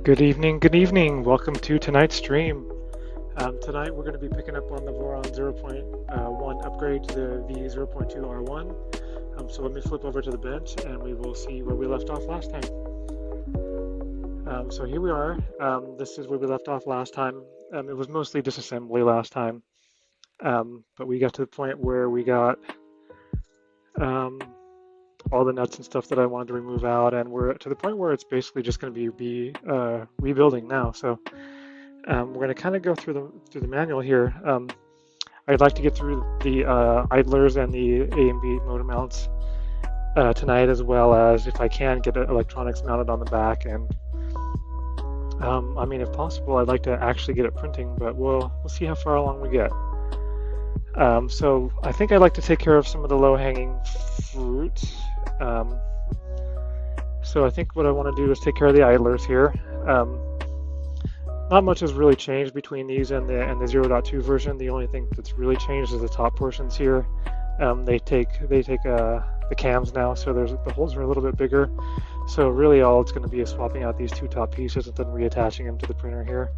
Good evening, good evening. Welcome to tonight's stream. Tonight we're going to be picking up on the Voron 0.1 upgrade to the v0.2r1. So let me flip over to the bench and we will see where we left off last time. So here we are. This is where we left off last time. It was mostly disassembly last time, but we got to the point where we got all the nuts and stuff that I wanted to remove out, and we're to the point where it's basically just going to be rebuilding now. So we're going to kind of go through the manual here. I'd like to get through the idlers and the A and B motor mounts tonight, as well as, if I can, get electronics mounted on the back. And I mean, if possible, I'd like to actually get it printing, but we'll see how far along we get. So I think I'd like to take care of some of the low-hanging fruit. So I think what I want to do is take care of the idlers here. Not much has really changed between these and the 0.2 version. The only thing that's really changed is the top portions here. They take the cams now, so the holes are a little bit bigger. So really all it's going to be is swapping out these two top pieces and then reattaching them to the printer here.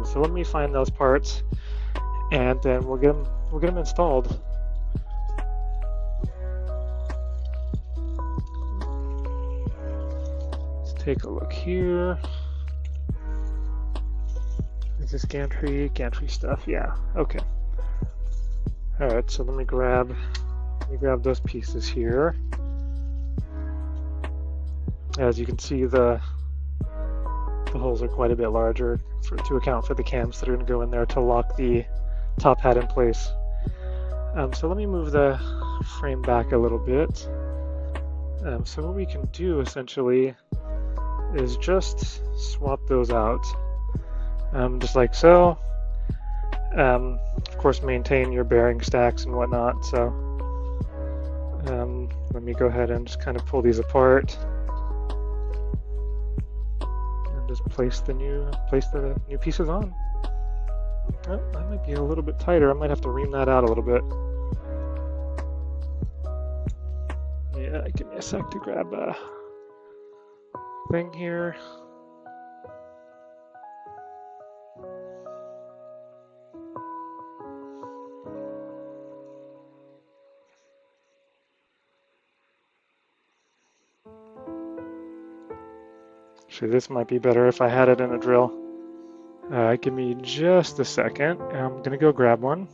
So let me find those parts, and then we'll get them installed. Let's take a look here. Is this gantry stuff? Yeah. Okay. All right. So let me grab those pieces here. As you can see, the holes are quite a bit larger to account for the cams that are going to go in there to lock the top hat in place. So let me move the frame back a little bit. So what we can do essentially is just swap those out, just like so. Of course, maintain your bearing stacks and whatnot. So let me go ahead and just kind of pull these apart and just place the new pieces on. Oh, that might be a little bit tighter. I might have to ream that out a little bit. Yeah, give me a sec to grab a thing here. Actually, this might be better if I had it in a drill. Give me just a second. I'm gonna go grab one.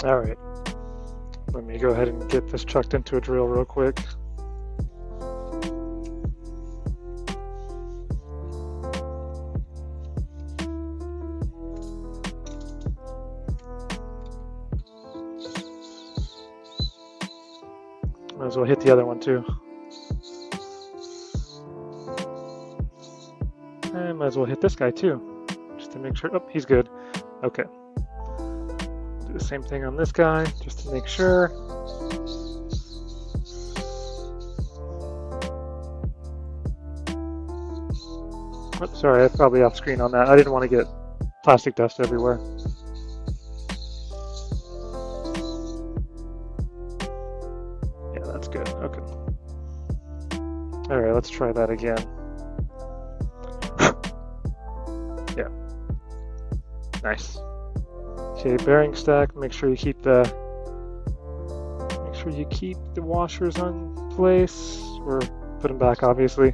All right, let me go ahead and get this chucked into a drill real quick. Might as well hit the other one too. I might as well hit this guy too, just to make sure. Oh, he's good. Okay. Do the same thing on this guy, just to make sure. Oh, sorry, I'm probably off screen on that. I didn't want to get plastic dust everywhere. Yeah, that's good. Okay. All right, let's try that again. Yeah. Nice. Okay, bearing stack. Make sure you keep the washers on place, or put them back, obviously.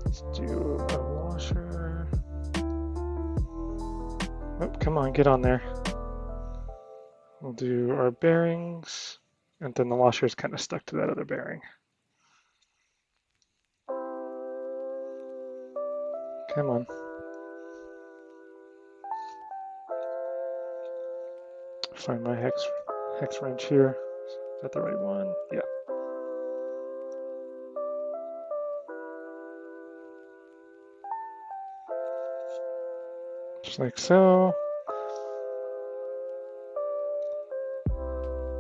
Let's do a washer. Oh, come on, get on there. We'll do our bearings, and then the washer is kind of stuck to that other bearing. Come on. Find my hex wrench here. Is that the right one? Yeah. just like so.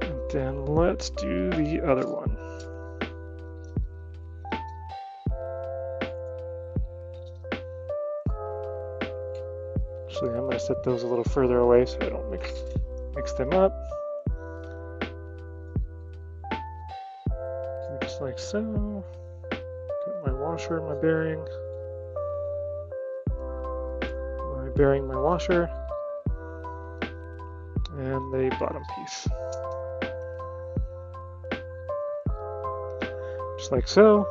And then let's do the other one. Actually, I'm going to set those a little further away so I don't mix them up. So just like so. Get my washer, my bearing. My bearing, my washer. And the bottom piece. Just like so.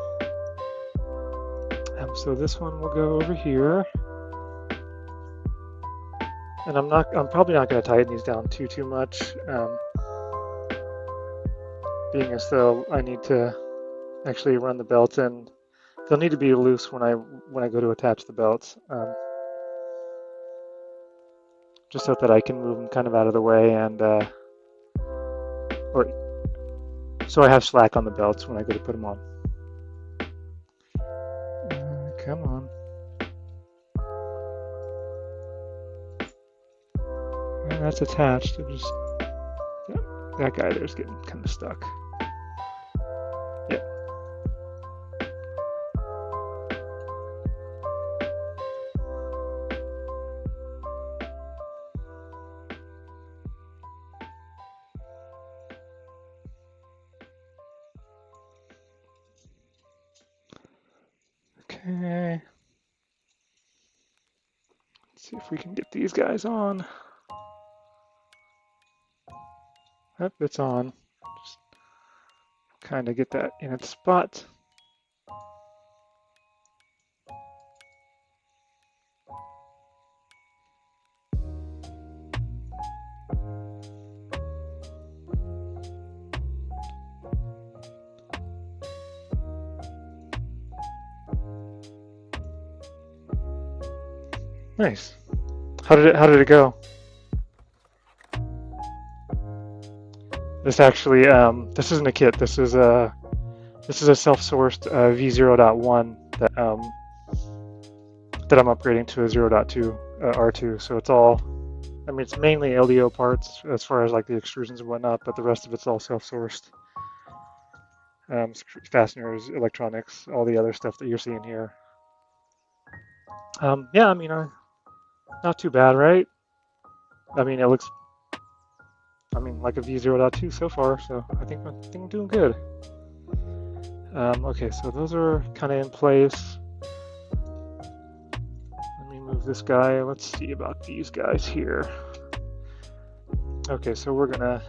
So this one will go over here. And I'm probably not going to tighten these down too much, being as though I need to actually run the belts, and they'll need to be loose when I go to attach the belts, just so that I can move them kind of out of the way, and or so I have slack on the belts when I go to put them on. Come on. And that's attached. That guy there's getting kind of stuck. Yeah. Okay. Let's see if we can get these guys on. Yep, it's on. Just kind of get that in its spot. Nice. How did it go? This actually, this isn't a kit. This is a self-sourced v0.1 that I'm upgrading to a 0.2 R2. So it's all, I mean, it's mainly LDO parts as far as like the extrusions and whatnot, but the rest of it's all self-sourced. Fasteners, electronics, all the other stuff that you're seeing here. Yeah, I mean, not too bad, right? I mean, it looks, like a v0.2 so far, so I think I'm doing good. Okay, so those are kind of in place. Let me move this guy. Let's see about these guys here. Okay, so we got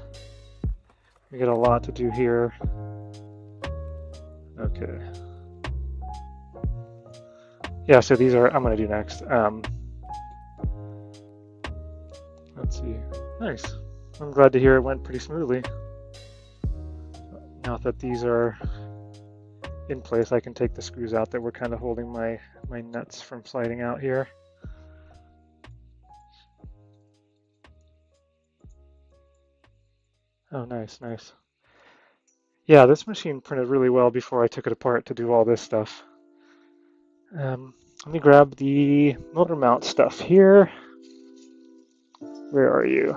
a lot to do here. Okay. Yeah, so these are, I'm going to do next. Let's see. Nice. I'm glad to hear it went pretty smoothly. Now that these are in place, I can take the screws out that were kind of holding my nuts from sliding out here. Oh, nice, nice. Yeah, this machine printed really well before I took it apart to do all this stuff. Let me grab the motor mount stuff here. Where are you?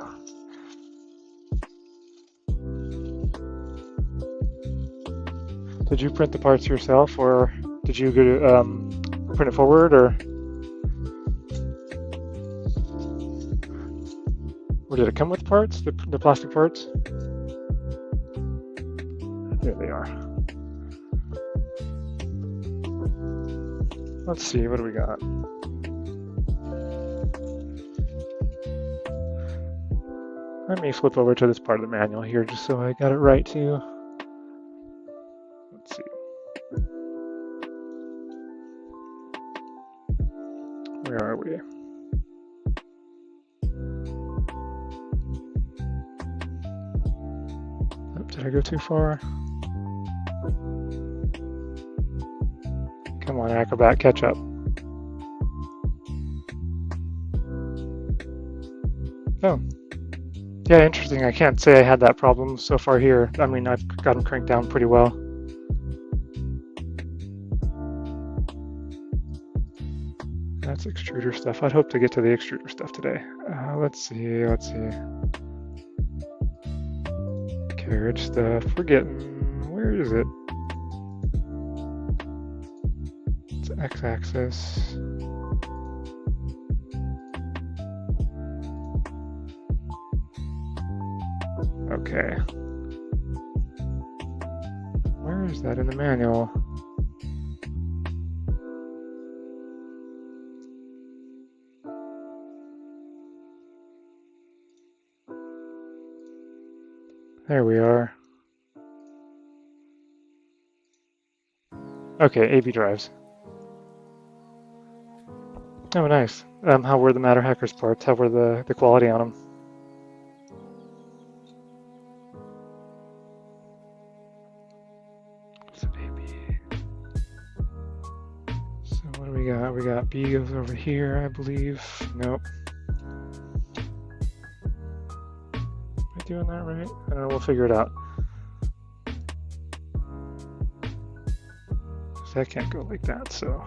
Did you print the parts yourself, or did you go to print it forward, or did it come with parts, the plastic parts? There they are. Let's see, what do we got? Let me flip over to this part of the manual here just so I got it right too. Let's see. Where are we? Oh, did I go too far? Come on, Acrobat, catch up. Oh. Yeah, interesting. I can't say I had that problem so far here. I mean, I've got them cranked down pretty well. That's That's extruder stuff. I'd hope to get to the extruder stuff today. Let's see. Carriage stuff. We're getting, where is it? It's x-axis. Okay. Where is that in the manual? There we are. Okay, AB drives. Oh, nice. How were the Matter Hackers parts? How were the quality on them? So AB. So what do we got? We got B goes over here, I believe. Nope. Am I doing that right? I don't know. We'll figure it out. That can't go like that, so.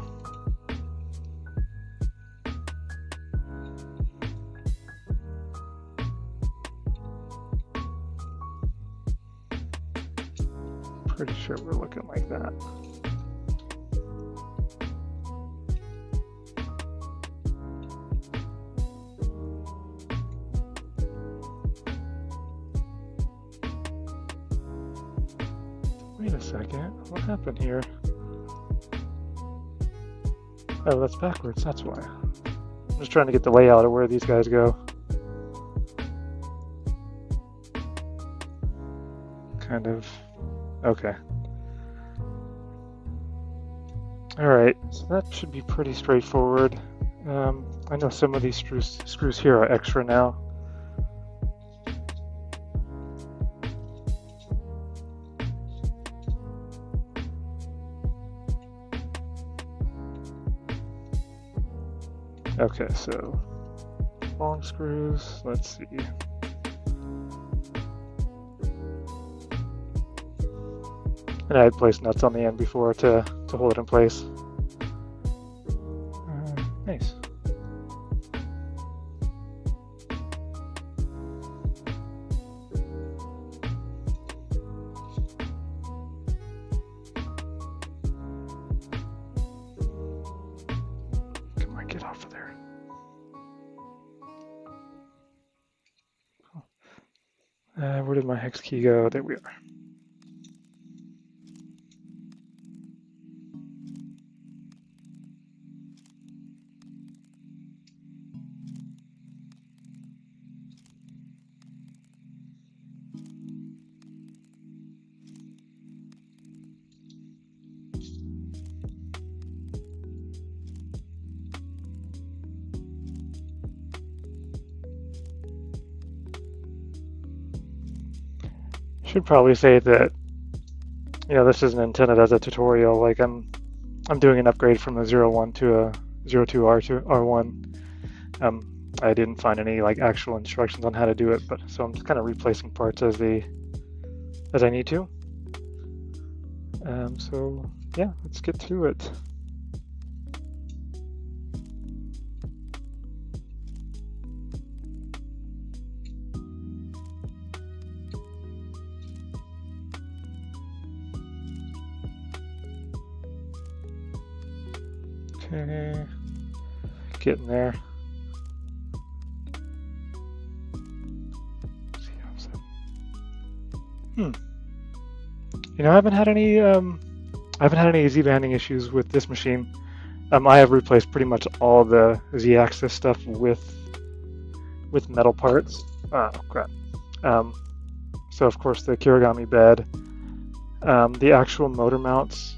Pretty sure we're looking like that. Wait a second, what happened here? Oh, that's backwards, that's why. I'm just trying to get the layout of where these guys go. Kind of. Okay. Alright, so that should be pretty straightforward. I know some of these screws here are extra now. Okay, so long screws, let's see. And I had placed nuts on the end before to hold it in place. Nice. Come on, get off of there. Where did my hex key go? There we are. Should probably say that, this isn't intended as a tutorial. Like I'm doing an upgrade from a 0.1 to a 0.2r1. I didn't find any like actual instructions on how to do it, but so I'm just kind of replacing parts as I need to. So yeah, let's get to it. Okay, getting there. I haven't had any Z-banding issues with this machine. I have replaced pretty much all the Z-axis stuff with metal parts. Oh crap. So of course the Kirigami bed, the actual motor mounts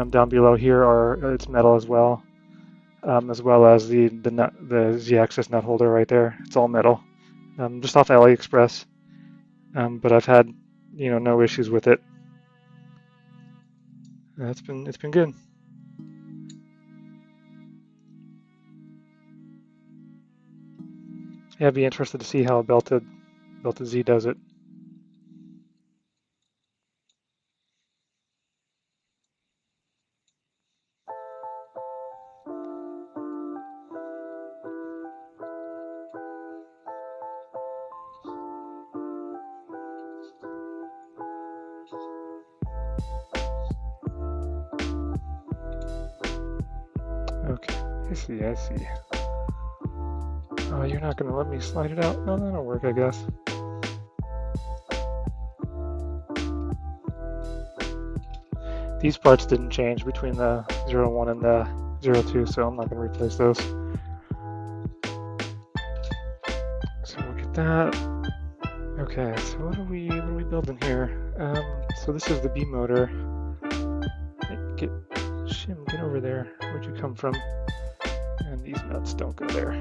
down below here it's metal as well as the Z-axis nut holder right there. It's all metal, just off AliExpress. But I've had no issues with it. It's been good. Yeah, I'd be interested to see how a belted Z does it. I see, I see. Oh, you're not gonna let me slide it out? No, that'll work, I guess. These parts didn't change between the 0.1 and the 0.2, so I'm not gonna replace those. So we'll get that. Okay, so what are we building here? So this is the B motor. Shim, get over there. Where'd you come from? And these nuts don't go there.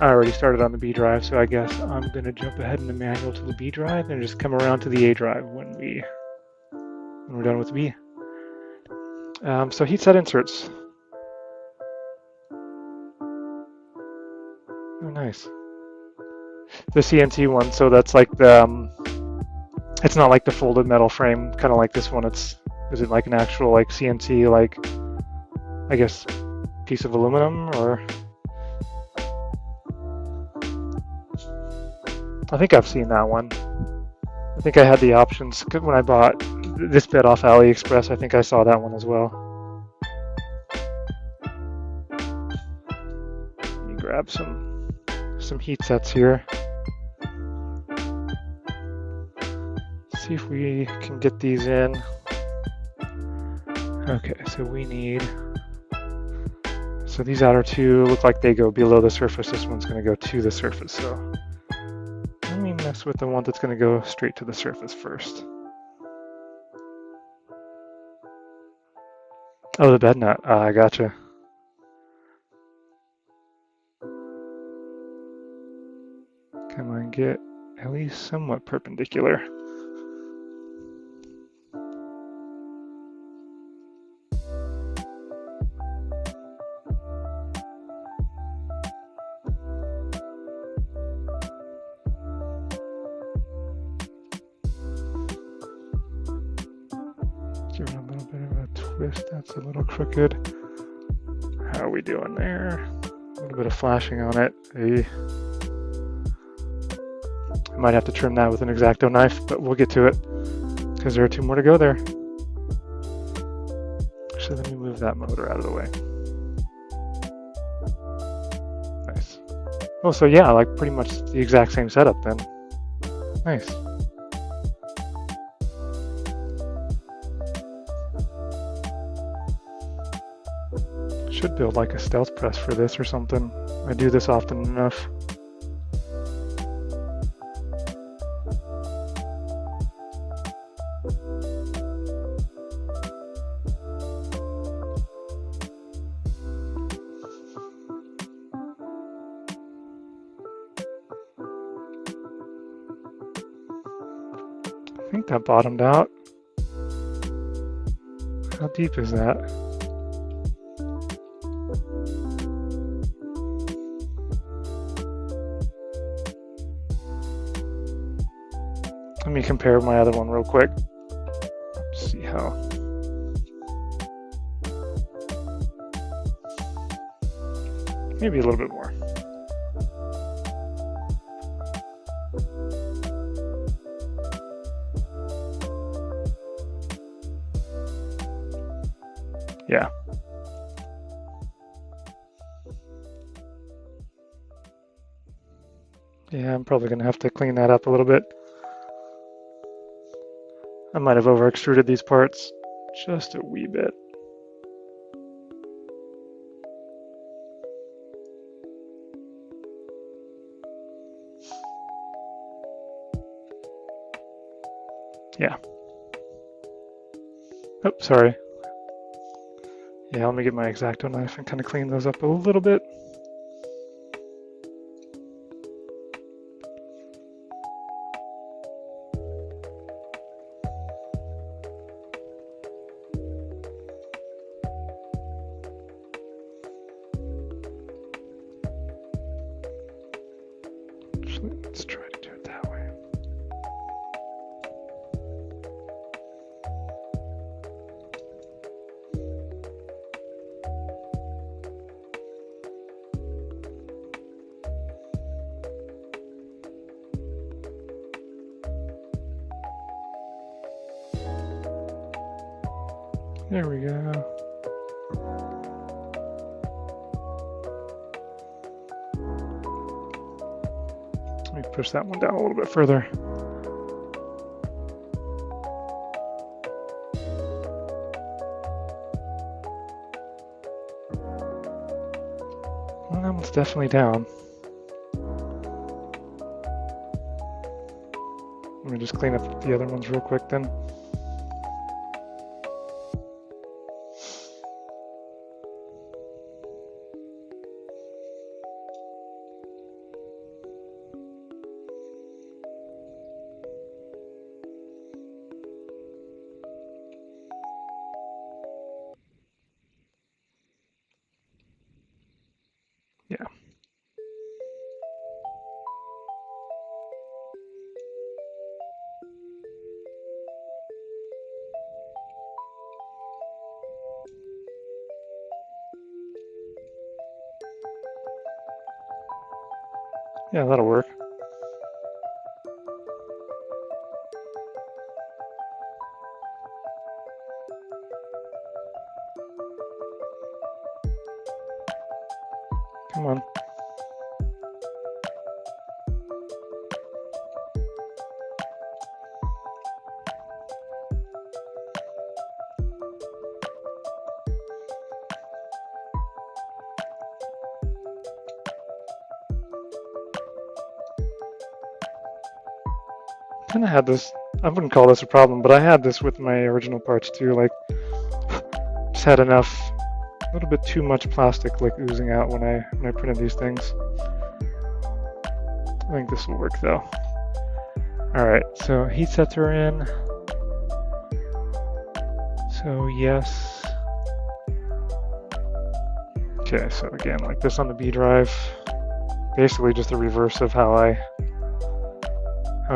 I already started on the B drive, so I guess I'm gonna jump ahead in the manual to the B drive and just come around to the A drive when we're done with B. So heat set inserts. Oh, nice. The CNC one, so that's like the, it's not like the folded metal frame, kind of like this one. Is it like an actual like CNC, like, I guess, piece of aluminum, or? I think I've seen that one. I think I had the options when I bought this bit off AliExpress. I think I saw that one as well. Let me grab some heat sets here. See if we can get these in. Okay, so we need, so these outer two look like they go below the surface. This one's going to go to the surface. So let me mess with the one that's going to go straight to the surface first. Oh, the bed nut. I gotcha. Come on, get at least somewhat perpendicular. Give it a little bit of a twist. That's a little crooked. How are we doing there? A little bit of flashing on it. Hey. I might have to trim that with an X-Acto knife, but we'll get to it because there are two more to go there. Actually, let me move that motor out of the way. Nice. Oh, so yeah, like pretty much the exact same setup then. Nice. Should build like a stealth press for this or something. I do this often enough. I think that bottomed out. How deep is that? Let me compare my other one real quick. See how. Maybe a little bit more. Yeah. Yeah, I'm probably going to have to clean that up a little bit. I might have over extruded these parts just a wee bit. Yeah. Oh, sorry. Yeah, let me get my X-Acto knife and kind of clean those up a little bit. Actually, let's try to do it that way. There we go. Let me push that one down a little bit further. Well, that one's definitely down. Let me just clean up the other ones real quick then. Yeah. Yeah, that'll work. Come on. Kind of had this, I wouldn't call this a problem, but I had this with my original parts too, like just had enough, a little bit too much plastic like oozing out when I printed these things. I think this will work though. All right, so heat sets are in. So yes. Okay, so again, like this on the B drive, basically just the reverse of how I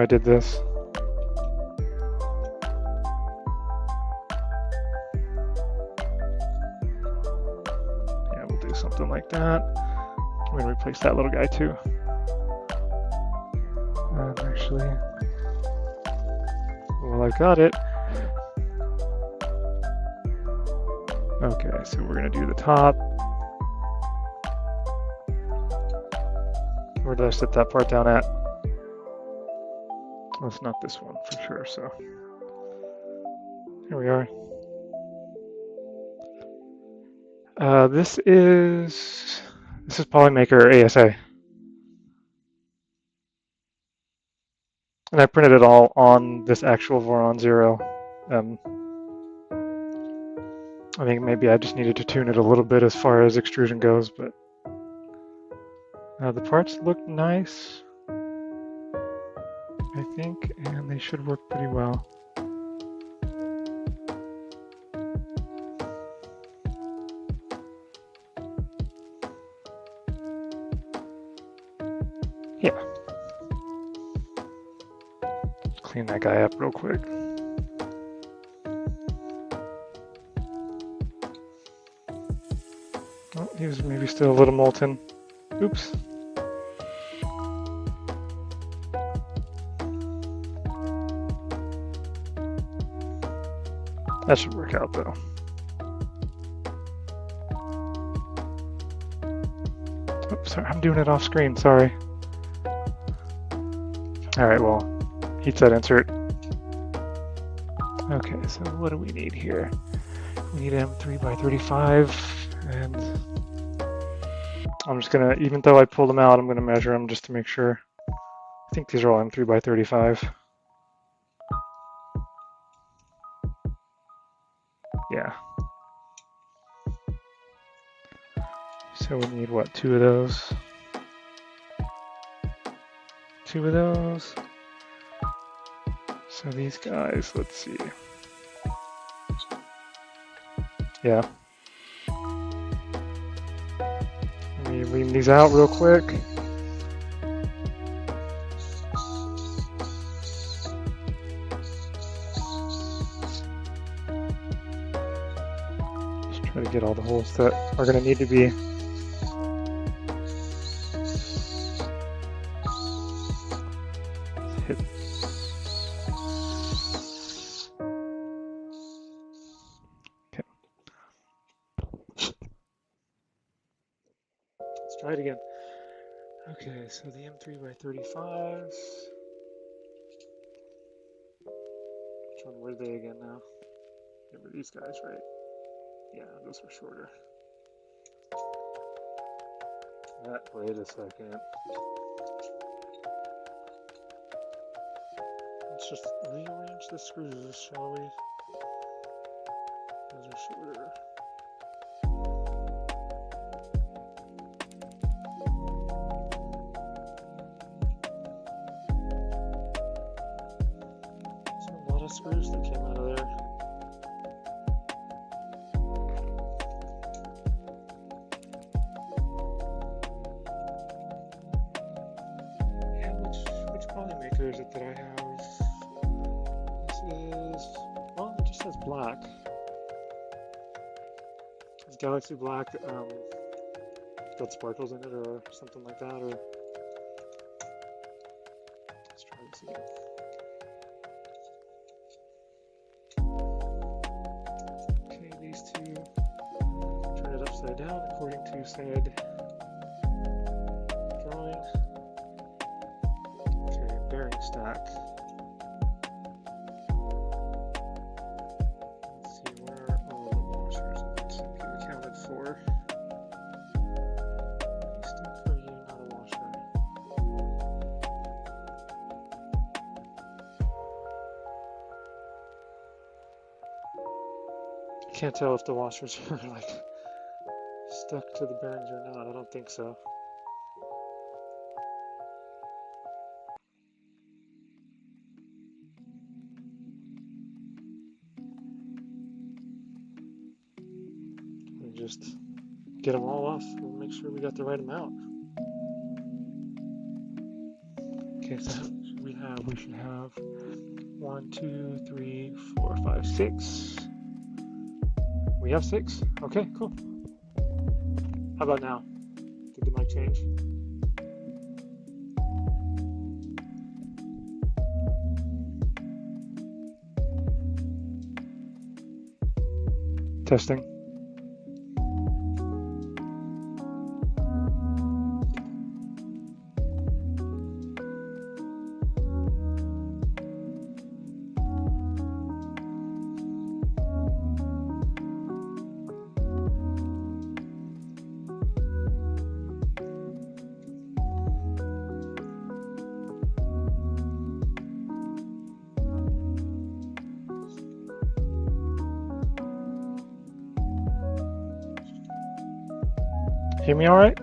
did this. Yeah, we'll do something like that. I'm gonna replace that little guy too. Actually, well, I got it. Okay, so we're gonna do the top. Where did I set that part down at? Well, it's not this one for sure, so here we are. This is Polymaker ASA. And I printed it all on this actual Voron 0. I think maybe I just needed to tune it a little bit as far as extrusion goes, but the parts look nice, I think, and they should work pretty well. Yeah. Clean that guy up real quick. Oh, he was maybe still a little molten. Oops. That should work out though. Oops, sorry, I'm doing it off screen, sorry. Alright, well, heat set insert. Okay, so what do we need here? We need M3x35, and I'm just gonna, even though I pulled them out, I'm gonna measure them just to make sure. I think these are all M3x35. Yeah. So we need what, 2 of those? 2 of those. So these guys, let's see. Yeah. Let me lean these out real quick. Just try to get all the holes that are going to need to be. Hit. Okay. Let's try it again. Okay, so the M3x35s. Which one were they again now? They were these guys, right? Yeah, those were shorter. Wait a second. Let's just rearrange the screws, shall we? Those are shorter. So a lot of screws that came out of there. Which polymaker is it that I have? This is, well, it just says black. It's Galaxy Black, got sparkles in it or something like that, or let's try this again. Okay, these two, turn it upside down according to said drawing. Okay, bearing stack. Let's see where all the washers are accounted for. Stack for you, not a washer. I can't tell if the washers are like stuck to the bearings or not. I don't think so. Just get them all off and make sure we got the right amount. Okay, so we should have 1, 2, 3, 4, 5, 6. We have 6. Okay, cool. How about now? Did the mic change? Testing. Hear me all right?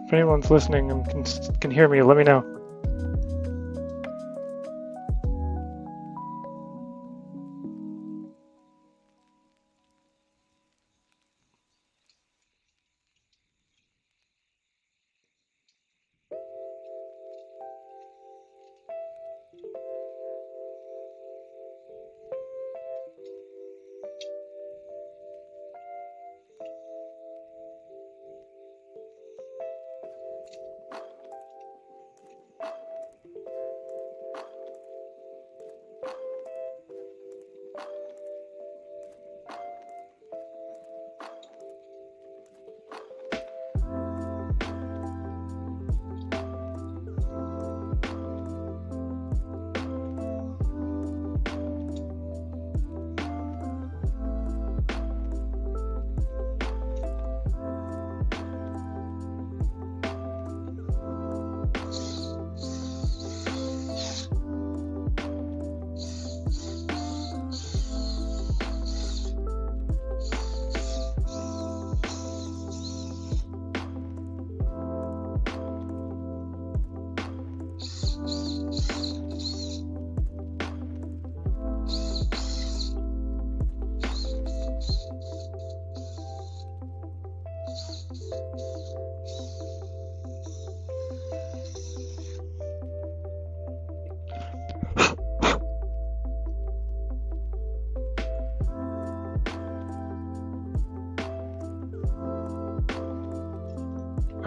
If anyone's listening and can hear me, let me know.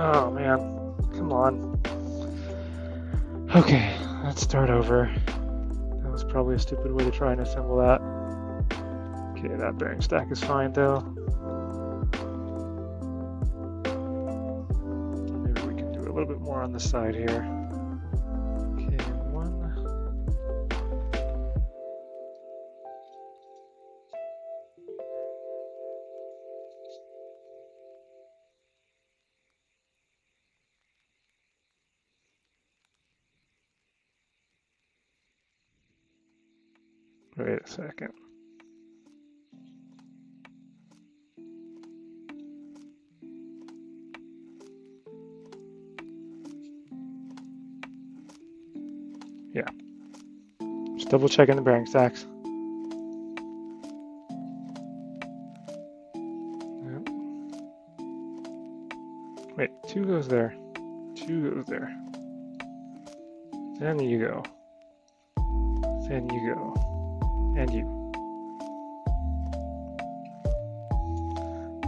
Oh man, come on. Okay, let's start over. That was probably a stupid way to try and assemble that. Okay, that bearing stack is fine though. Maybe we can do a little bit more on the side here. Okay, one. Wait a second. Yeah. Just double checking the bearing stacks. Yep. Wait, 2 goes there. 2 goes there. Then you go. Then you go. And you.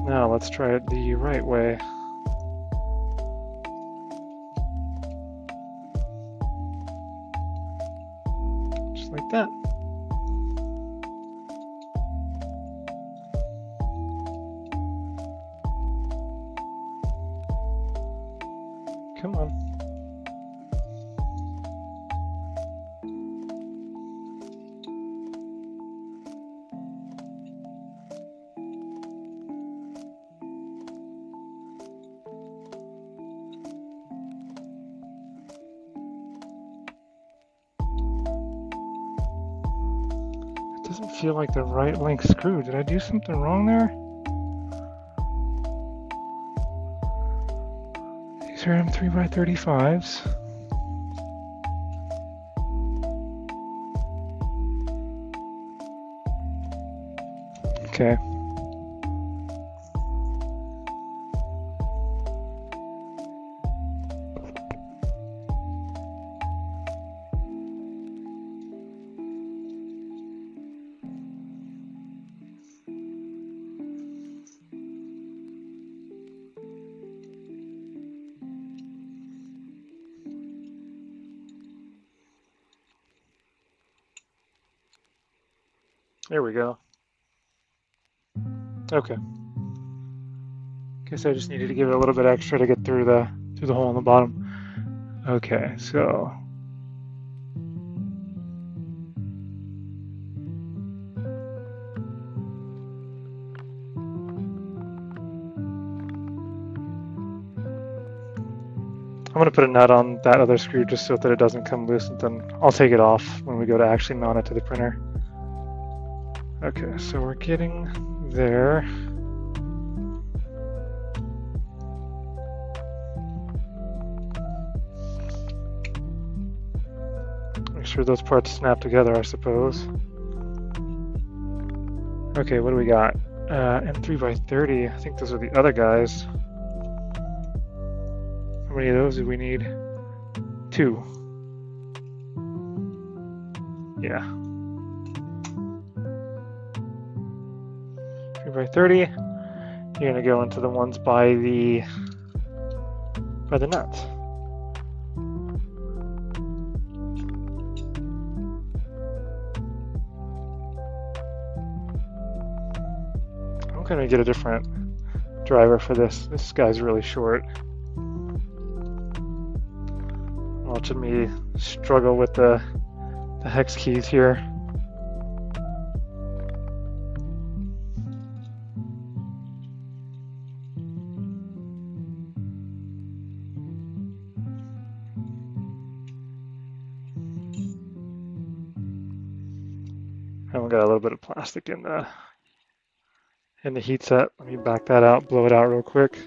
Now let's try it the right way. Just like that. Come on. Doesn't feel like the right length screw. Did I do something wrong there? These are M3x35s. Okay. There we go. Okay. Guess I just needed to give it a little bit extra to get through the hole in the bottom. Okay, so I'm going to put a nut on that other screw just so that it doesn't come loose, and then I'll take it off when we go to actually mount it to the printer. Okay, so we're getting there. Make sure those parts snap together, I suppose. Okay, what do we got? M3x30, I think those are the other guys. How many of those do we need? 2. Yeah. 3x30. You're gonna go into the ones by the nuts. I'm gonna get a different driver for this. This guy's really short. Watching me struggle with the hex keys here. And we got a little bit of plastic in the heat set. Let me back that out, blow it out real quick.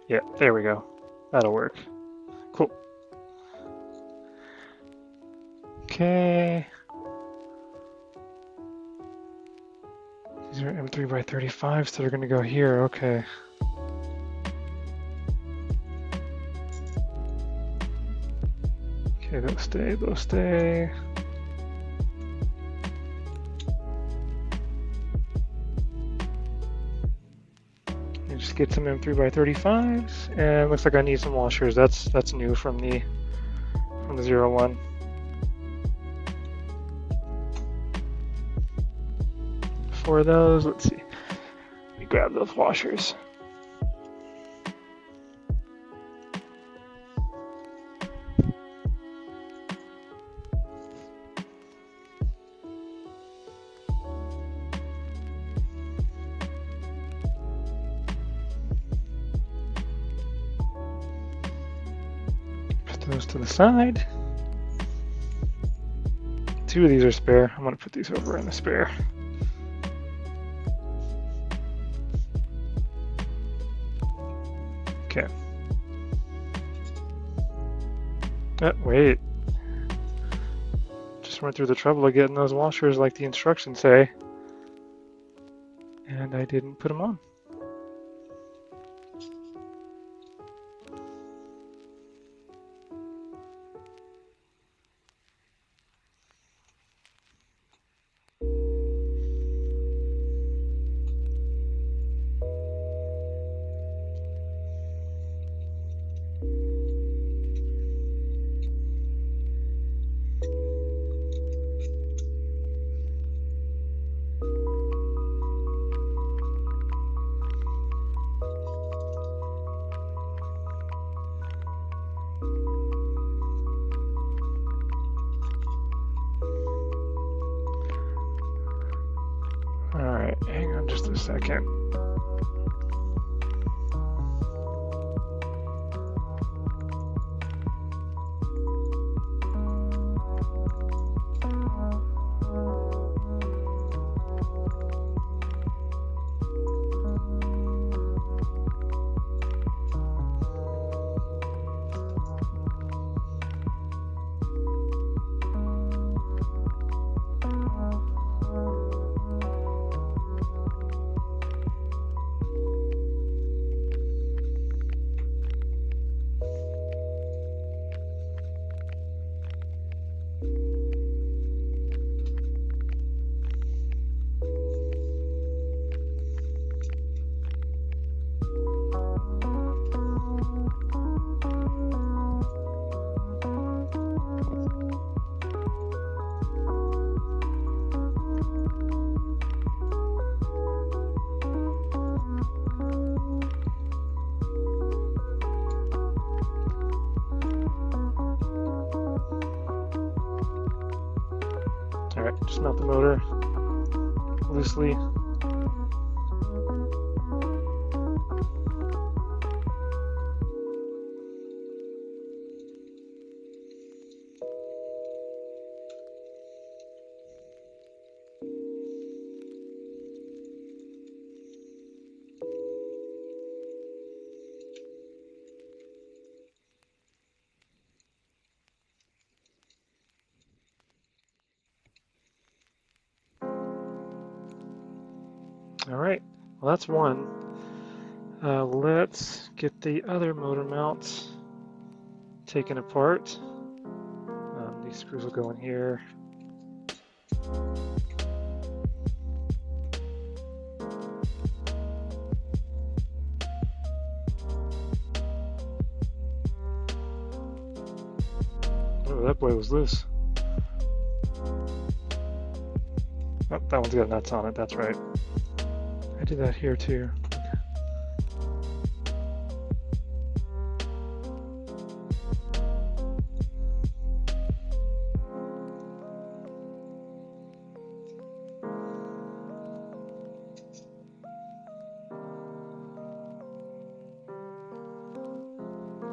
Yeah, there we go. That'll work. Cool. Okay. These are M3x35s, so they're going to go here. Okay. Okay, those stay, those stay. And just get some M3x35s, and looks like I need some washers. That's new from the 0.1. For those, let's see. Let me grab those washers. Those to the side. 2 of these are spare. I'm going to put these over in the spare. Okay. Wait. Just went through the trouble of getting those washers like the instructions say, and I didn't put them on. Alright, hang on just a second. Alright, just mount the motor loosely. All right, well that's one. Let's get the other motor mounts taken apart. These screws will go in here. Oh, that boy was loose. Oh, that one's got nuts on it, that's right. I did that here too.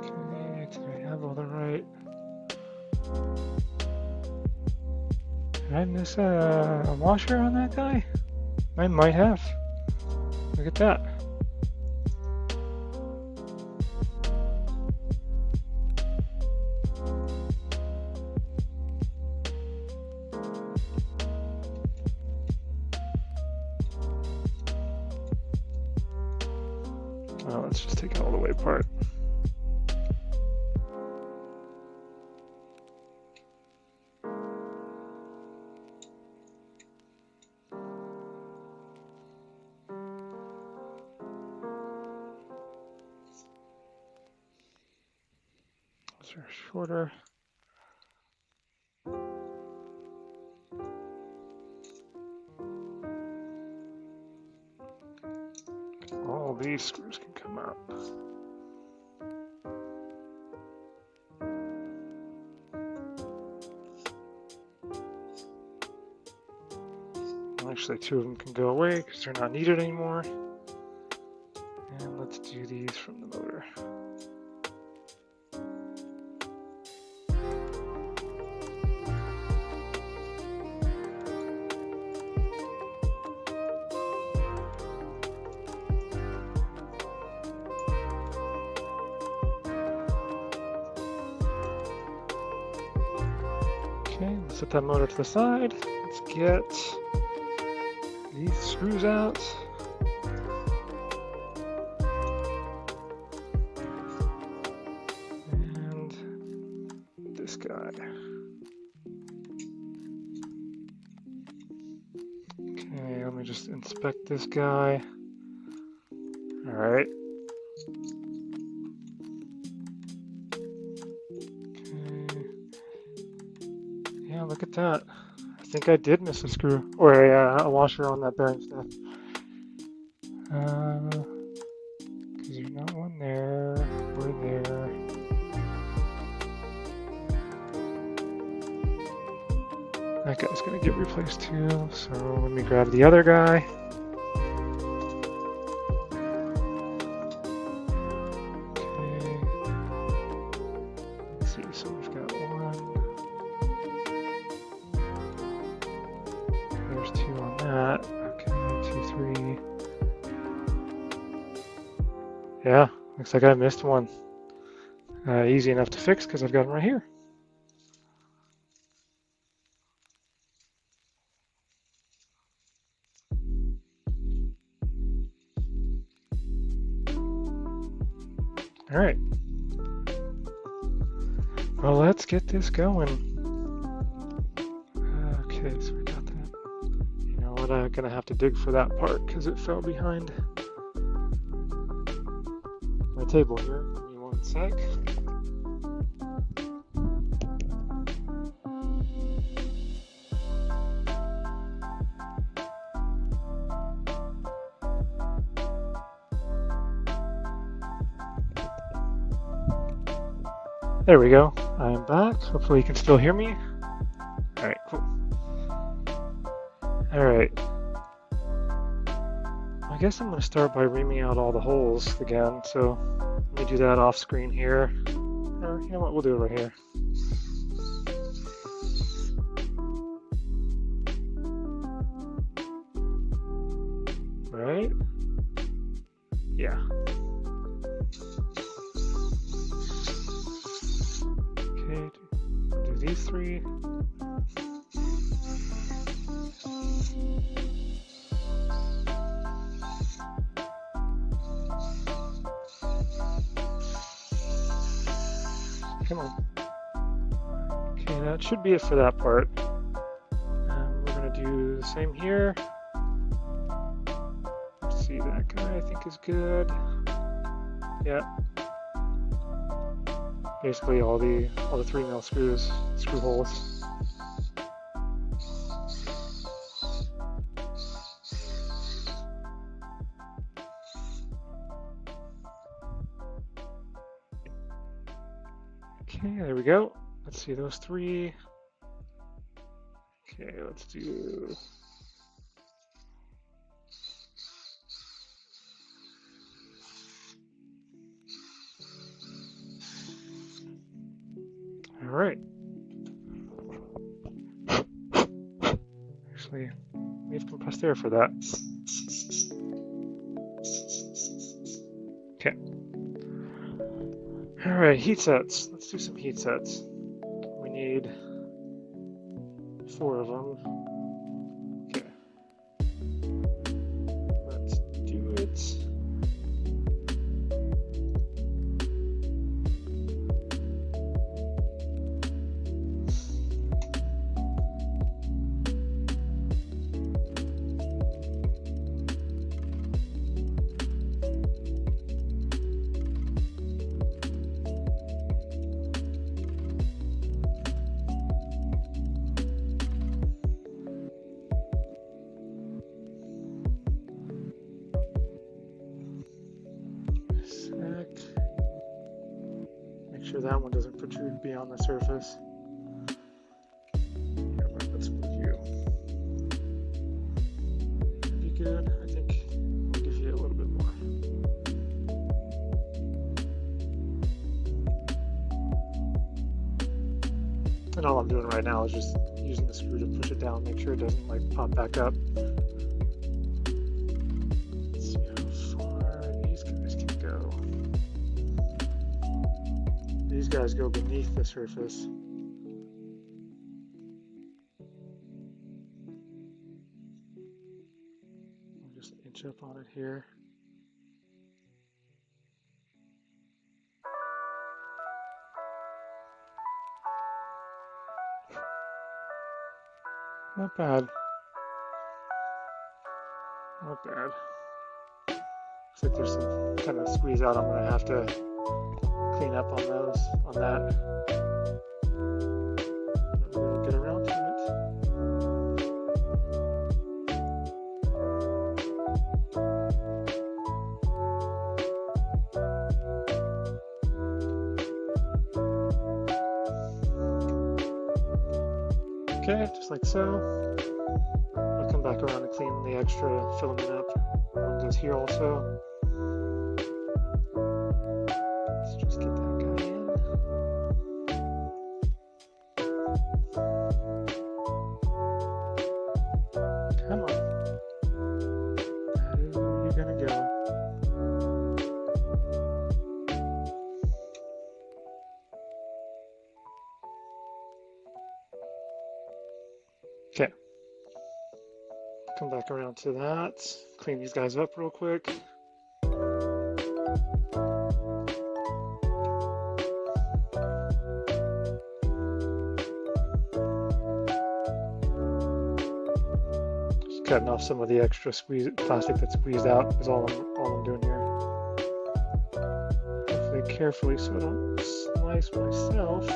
Okay, do I have all the right? Did I miss a washer on that guy? I might have. Look at that. Oh, let's just take it all the way apart. Those are shorter. All these screws can come out. Actually, 2 of them can go away because they're not needed anymore. And let's do these from the motor. Okay, let's set that motor to the side. Let's get these screws out. And this guy. Okay, let me just inspect this guy. All right. Okay. Yeah, look at that. I think I did miss a screw or a washer on that bearing stuff. Because there's not one there or there. That guy's gonna get replaced too. So let me grab the other guy. Okay. Let's see. So we've got 1. There's 2 on that. Okay, 2, 3. Yeah, looks like I missed one. Easy enough to fix because I've got them right here. All right. Well, let's get this going. Okay, so we got that. You know what? I'm gonna have to dig for that part because it fell behind my table here. Give me 1 sec. There we go. I'm back. Hopefully you can still hear me. All right, cool. All right. I guess I'm going to start by reaming out all the holes again. So let me do that off screen here. Or you know what? We'll do it right here. Right? Yeah. Okay, do these 3. Come on. Okay, that should be it for that part. We're going to do the same here. Let's see, that guy I think is good. Yeah. Basically all the 3mm screw holes. Okay, there we go. Let's see those 3. Okay, let's do. All right. Actually, we have compressed air for that. Okay. All right, heat sets. Let's do some heat sets. We need 4 of them. Okay. Let's do it. sure that one doesn't protrude beyond the surface. Yeah, let's move you. That'd be good. I think we'll give you a little bit more. And all I'm doing right now is just using the screw to push it down, make sure it doesn't like pop back up. Let's see how far these guys can go. These guys go beneath the surface. I'll just inch up on it here. Not bad. Not bad. Looks like there's some kind of squeeze out I'm going to have to clean up on those, on that. We'll get around to it. Okay, just like so. I'll come back around and clean the extra filament up. One goes here also. Let's just get that guy in. Come on. That is where you're gonna go. Okay. Come back around to that. Clean these guys up real quick. Just cutting off some of the extra plastic that's squeezed out is all I'm doing here. Hopefully carefully so I don't slice myself.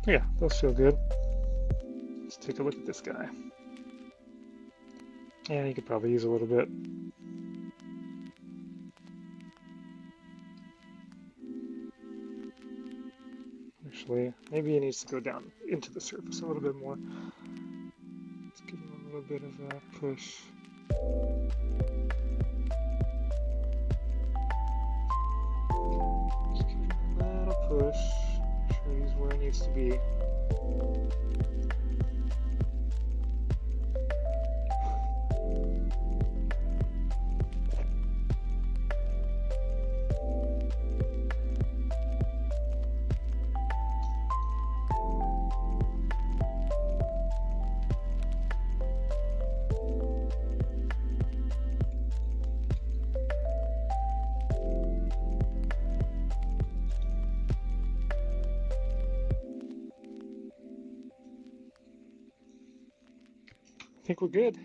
Yeah, those feel good. Let's take a look at this guy. Yeah, you could probably use a little bit. Actually, maybe he needs to go down into the surface a little bit more. Let's give him a little bit of a push. Just give him a little push. Make sure he's where he needs to be. I think we're good.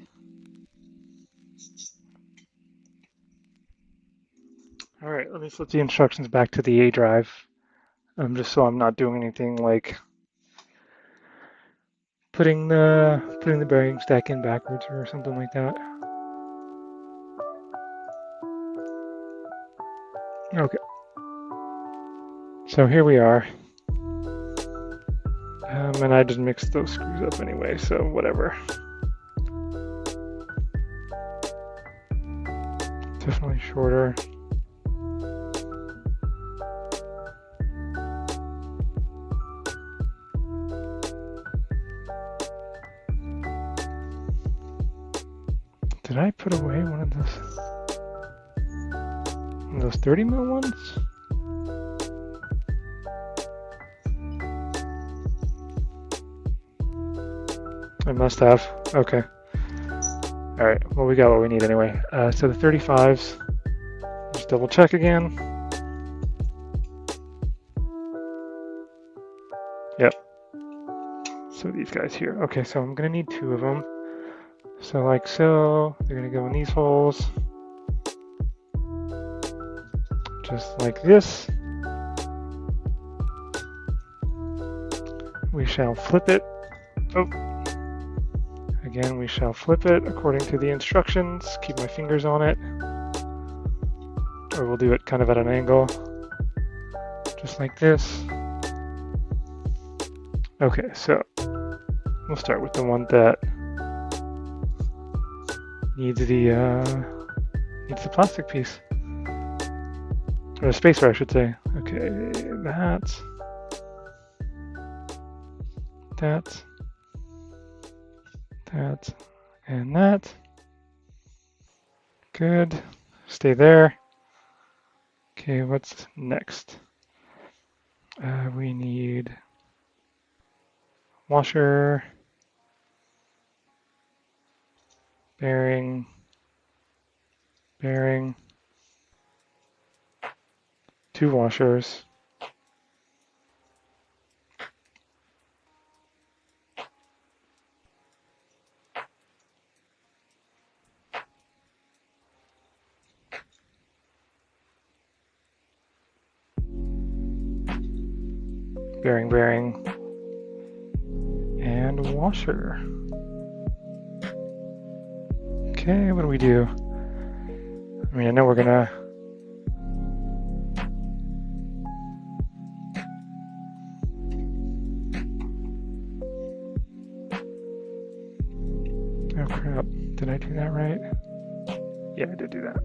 All right, let me flip the instructions back to the A drive, just so I'm not doing anything like putting the bearing stack in backwards or something like that. Okay. So here we are. And I just mixed those screws up anyway, so whatever. Definitely shorter. Did I put away one of those 30 mil ones? I must have. Okay. All right. Well, we got what we need anyway. So the 35s. Just double check again. Yep. So these guys here. Okay. So I'm gonna need 2 of them. So like so, they're gonna go in these holes. Just like this. We shall flip it. Oh. Again, we shall flip it according to the instructions. Keep my fingers on it. Or we'll do it kind of at an angle. Just like this. Okay, so we'll start with the one that needs the plastic piece. Or the spacer, I should say. Okay, that. And that. Good. Stay there. Okay, what's next? We need washer, bearing, 2 washers. Bearing, and washer. Okay, what do we do? I mean, I know we're gonna oh crap, did I do that right? Yeah, I did do that.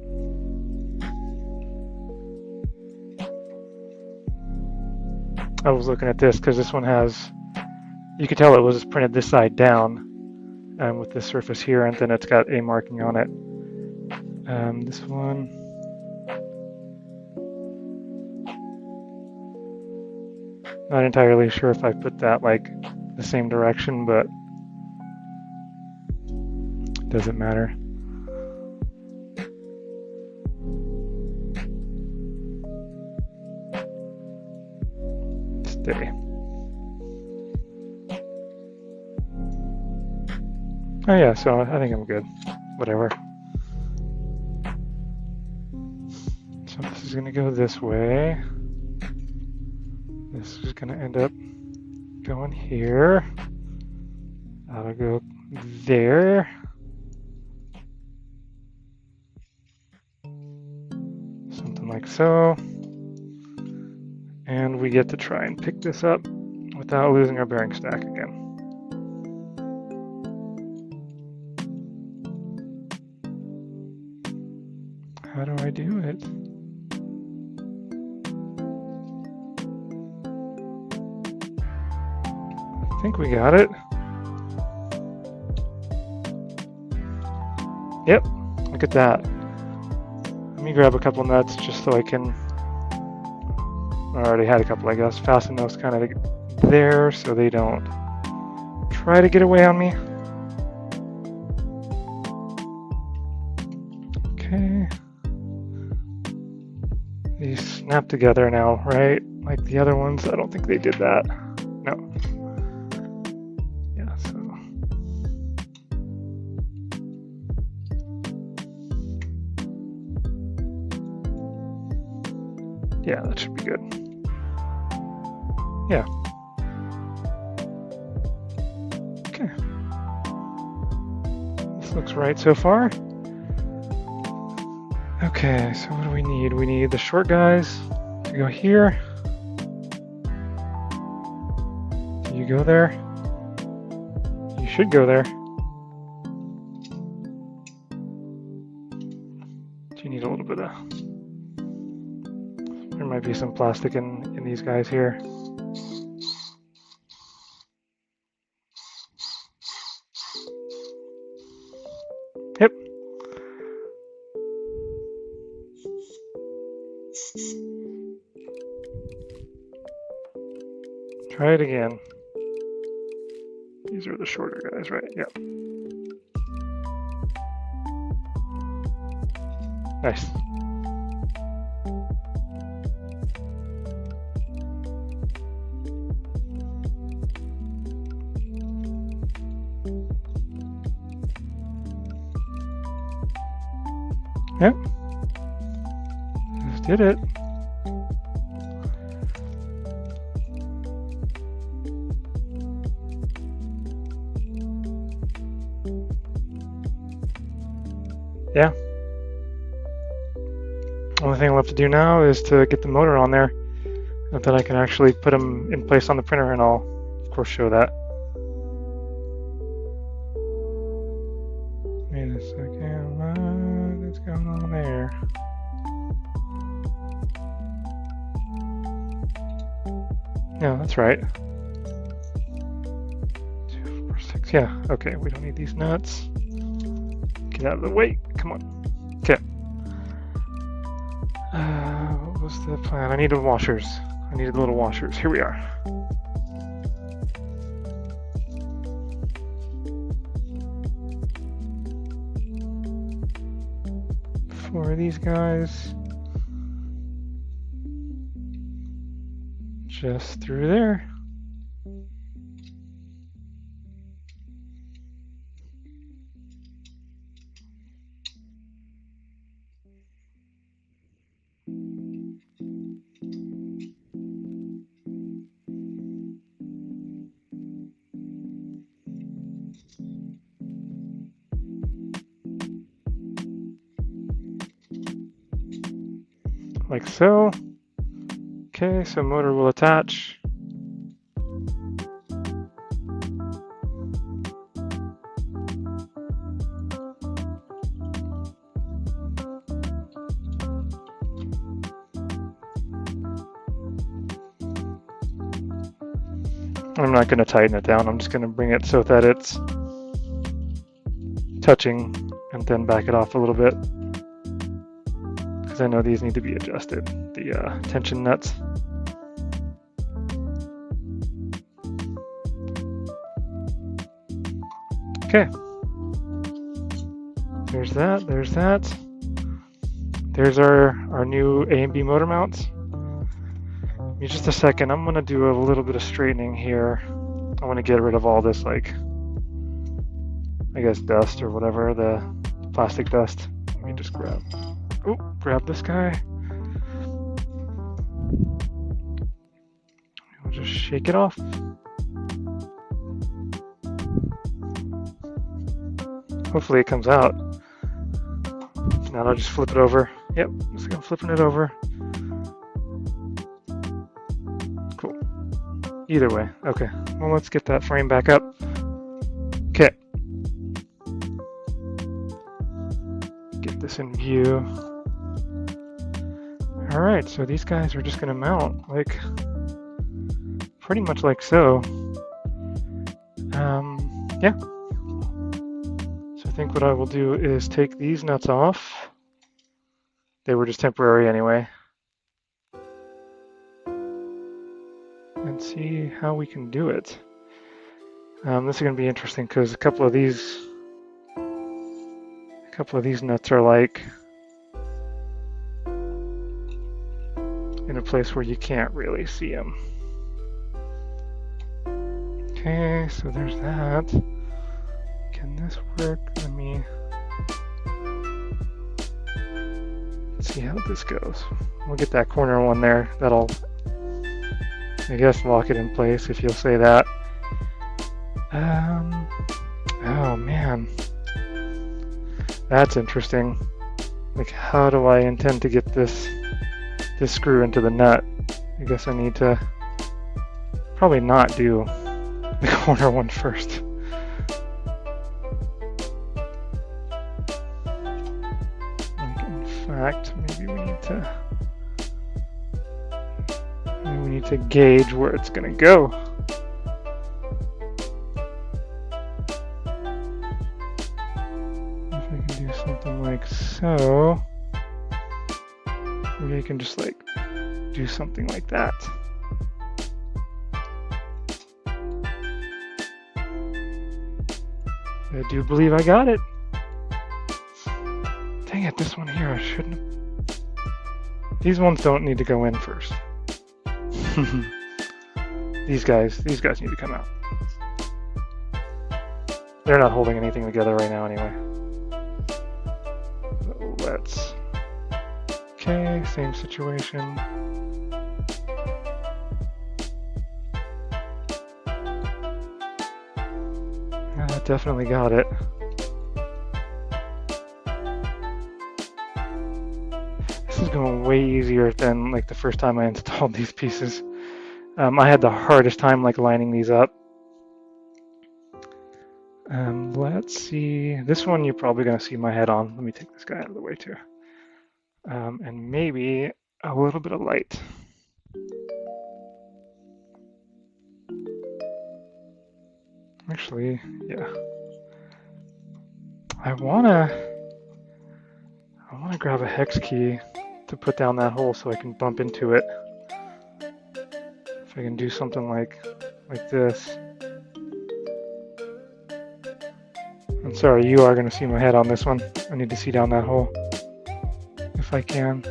I was looking at this because this one has, you could tell it was printed this side down with this surface here, and then it's got a marking on it. This one, not entirely sure if I put that like the same direction, but it doesn't matter. Stay. Oh yeah, so I think I'm good. Whatever. So this is gonna go this way. This is gonna end up going here. That'll go there. Something like so. And we get to try and pick this up without losing our bearing stack again. How do I do it? I think we got it. Yep, look at that. Let me grab a couple nuts just so I can, I already had a couple, I guess, fasten those kind of there so they don't try to get away on me. Okay. These snap together now, right? Like the other ones, I don't think they did that. No. Yeah, so. Yeah, that should be good. Yeah. Okay. This looks right so far. Okay, so what do we need? We need the short guys to go here. You go there? You should go there. Do you need a little bit of... There might be some plastic in these guys here. Yep. Try it again. These are the shorter guys, right? Yep. Nice. Yep. Just did it. Yeah. Only thing left to do now is to get the motor on there, and then I can actually put them in place on the printer, and I'll of course show that. Wait a second, what is going on there? Yeah, that's right. 2, 4, 6. Yeah, okay, we don't need these nuts. Get out of the way. Come on. Okay. What was the plan? I needed washers. I needed little washers. Here we are. For these guys. Just through there. Like so. Okay, so motor will attach. I'm not going to tighten it down, I'm just going to bring it so that it's touching and then back it off a little bit. Because I know these need to be adjusted, the tension nuts. Okay. There's that, there's that. There's our new A and B motor mounts. Give me just a second, I'm gonna do a little bit of straightening here. I want to get rid of all this, like, I guess dust or whatever, the plastic dust. Let me just grab this guy. We'll just shake it off. Hopefully it comes out. If not, I'll just flip it over. Yep, just gonna flipping it over. Cool. Either way, okay. Well, let's get that frame back up. Okay. Get this in view. All right, so these guys are just gonna mount like pretty much like so. Yeah. So I think what I will do is take these nuts off. They were just temporary anyway. And see how we can do it. This is gonna be interesting because a couple of these nuts are like in a place where you can't really see them. Okay, so there's that. Can this work? Let me see how this goes. We'll get that corner one there. That'll, I guess, lock it in place, if you'll say that. Oh man. That's interesting. Like, how do I intend to get this screw into the nut? I guess I need to probably not do the corner one first. Like, in fact, maybe we need to gauge where it's going to go. If I can do something like so, maybe I can just like do something like that. I do believe I got it. Dang it, this one here, I shouldn't have. These ones don't need to go in first. These guys need to come out. They're not holding anything together right now anyway. So let's, okay, same situation. Definitely got it. This is going way easier than like the first time I installed these pieces. I had the hardest time like lining these up. Let's see. This one you're probably going to see my head on. Let me take this guy out of the way too. And maybe a little bit of light. Actually, yeah. I wanna grab a hex key to put down that hole so I can bump into it. If I can do something like this. I'm sorry, you are gonna see my head on this one. I need to see down that hole if I can.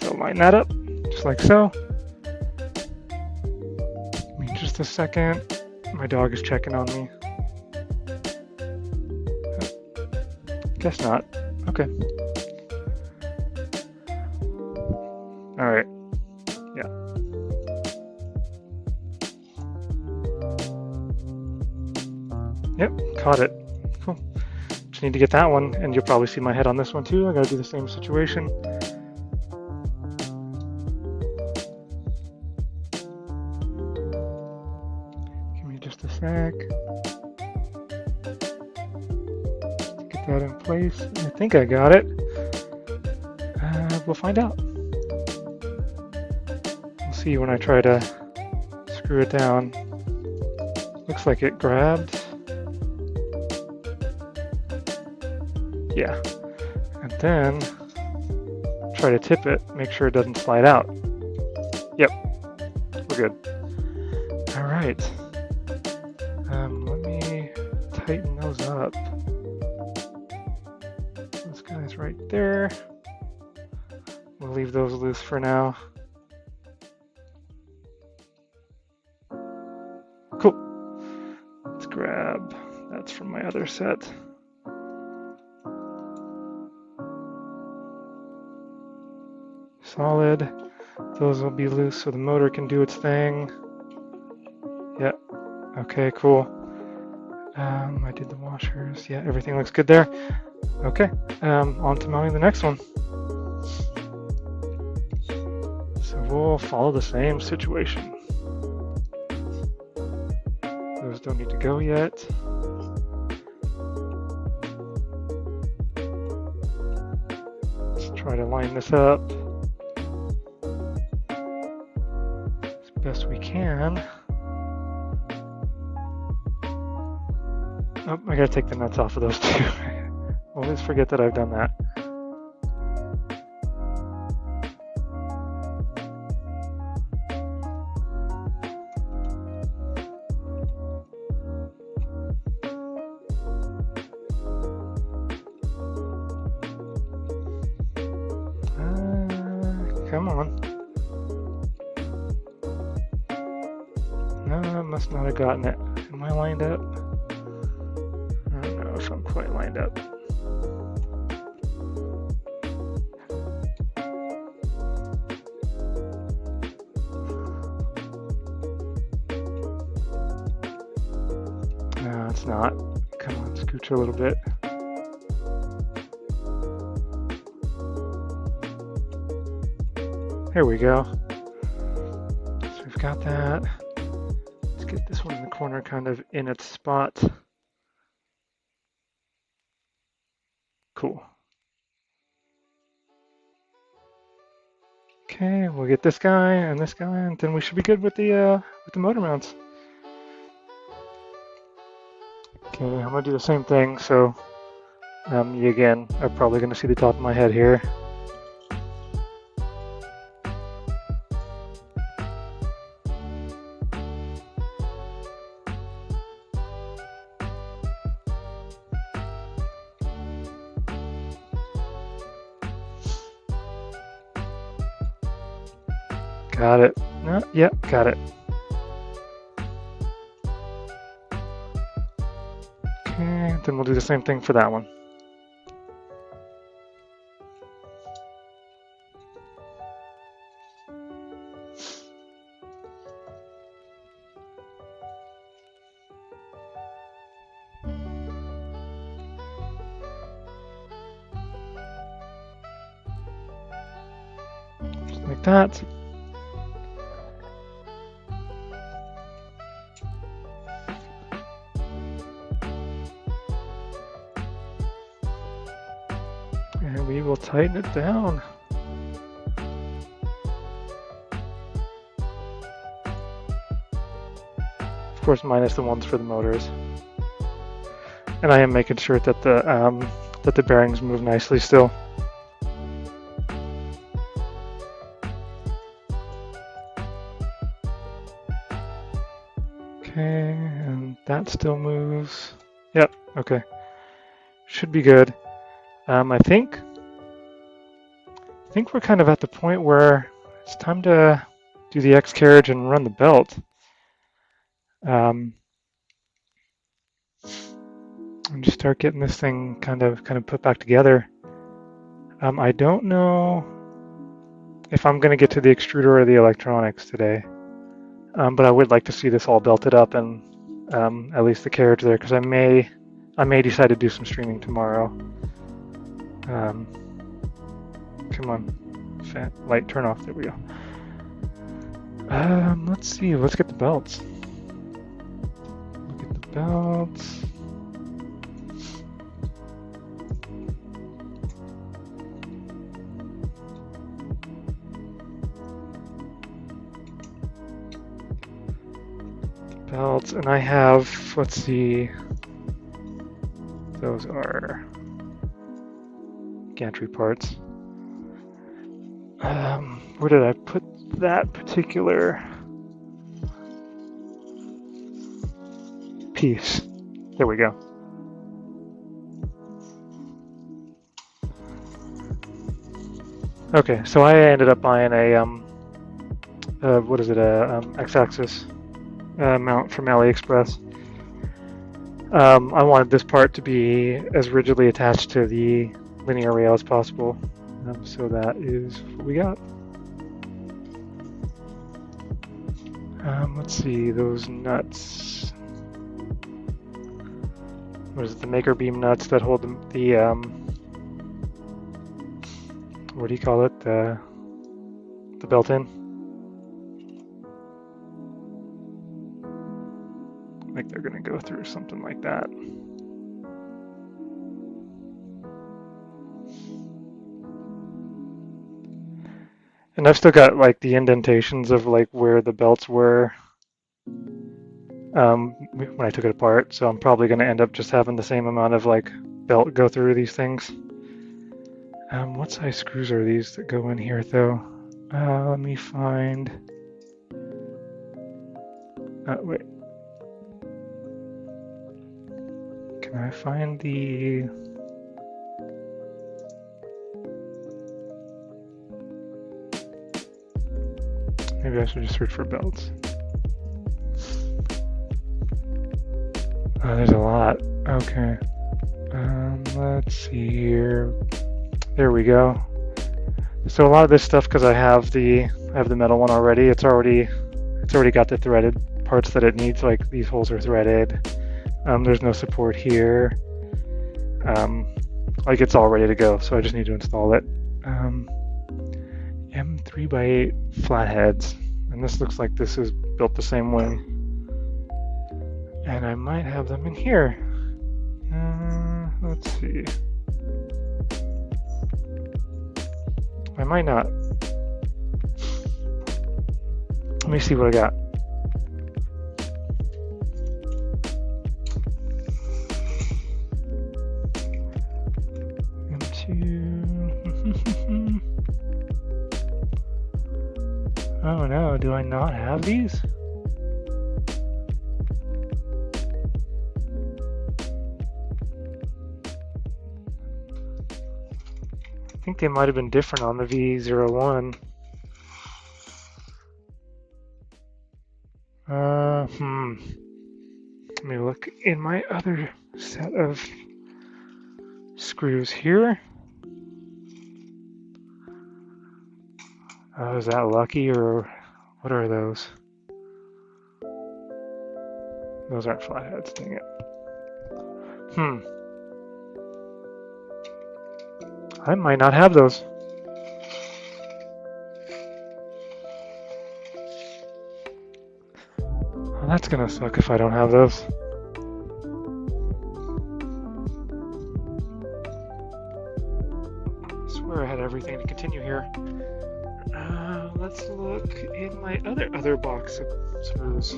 So line that up, just like so. A second. My dog is checking on me. Guess not. Okay. All right. Yeah. Yep, caught it. Cool. Just need to get that one, and you'll probably see my head on this one too. I gotta do the same situation. Just a sec. Get that in place. I think I got it. We'll find out. We'll see when I try to screw it down. Looks like it grabbed. Yeah. And then try to tip it, make sure it doesn't slide out. Yep. We're good. All right. Let me tighten those up. This guy's right there. We'll leave those loose for now. Cool. Let's grab, that's from my other set. Solid. Those will be loose so the motor can do its thing. Yeah. Okay, cool. I did the washers. Yeah, everything looks good there. Okay, on to mounting the next one. So we'll follow the same situation. Those don't need to go yet. Let's try to line this up as best we can. Oh, I gotta take the nuts off of those two. Always forget that I've done that. Come on. No, I must not have gotten it. Am I lined up? I don't know if I'm quite lined up. No, it's not. Come on, scooch a little bit. There we go. So we've got that. get this one in the corner kind of in its spot. Cool. Okay, we'll get this guy, and then we should be good with the motor mounts. Okay, I'm gonna do the same thing. So, you again are probably gonna see the top of my head here. Got it. Yeah, got it. Okay, then we'll do the same thing for that one. Just like that. And we will tighten it down. Of course, minus the ones for the motors. And I am making sure that the bearings move nicely still. Okay, and that still moves. Yep, okay. Should be good. I think we're kind of at the point where it's time to do the X carriage and run the belt. And just start getting this thing kind of put back together. I don't know if I'm going to get to the extruder or the electronics today, but I would like to see this all belted up and at least the carriage there, because I may decide to do some streaming tomorrow. Come on, light turn off. There we go. Let's see. Let's get the belts. Look at the belts. Belts, and I have, let's see, those are gantry parts. Where did I put that particular piece? There we go. Okay, so I ended up buying a what is it, X-axis mount from AliExpress. I wanted this part to be as rigidly attached to the linear rail as possible, so that is what we got. Let's see, those nuts. What is it, the maker beam nuts that hold the what do you call it, the belt in? Like they're gonna go through something like that. And I've still got like the indentations of like where the belts were when I took it apart, so I'm probably gonna end up just having the same amount of like belt go through these things. What size screws are these that go in here though? Let me find. Wait. Can I find the... Maybe I should just search for belts. Oh, there's a lot. Okay. Let's see here. There we go. So a lot of this stuff, because I have the metal one already. It's already got the threaded parts that it needs. Like these holes are threaded. There's no support here. Like it's all ready to go, so I just need to install it. M3x8 flatheads, and this looks like this is built the same way. And I might have them in here. Let's see. I might not. Let me see what I got. Oh no, do I not have these? I think they might have been different on the v0.1. Let me look in my other set of screws here. Is that lucky or what are those? Those aren't flatheads, dang it. I might not have those. Well, that's gonna suck if I don't have those. I swear I had everything to continue here. Let's look in my other box of screws.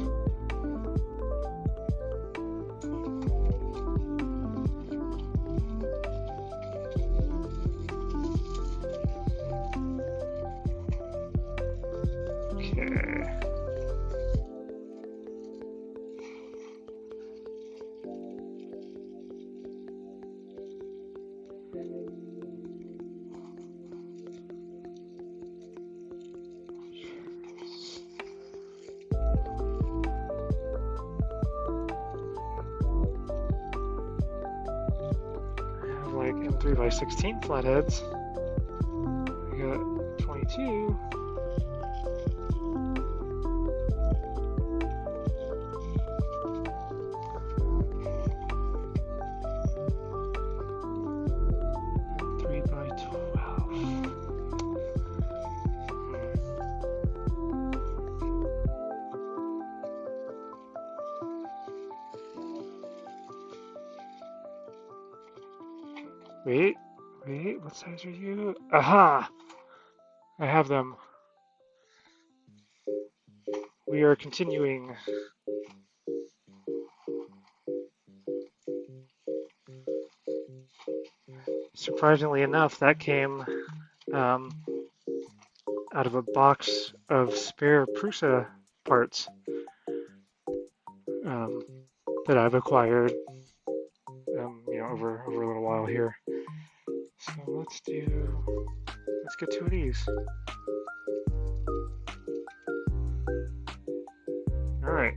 Like M3x16 flatheads. We got 22. Wait, what size are you? Aha! I have them. We are continuing. Surprisingly enough, that came out of a box of spare Prusa parts that I've acquired, over a little while here. So let's get 2 of these. All right.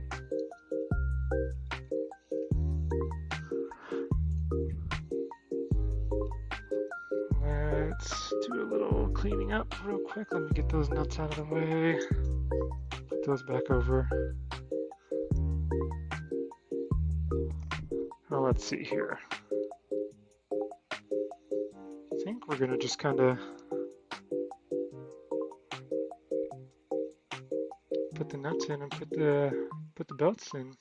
Let's do a little cleaning up real quick. Let me get those nuts out of the way. Put those back over. Well, let's see here. I think we're gonna just kind of put the nuts in and put the belts in.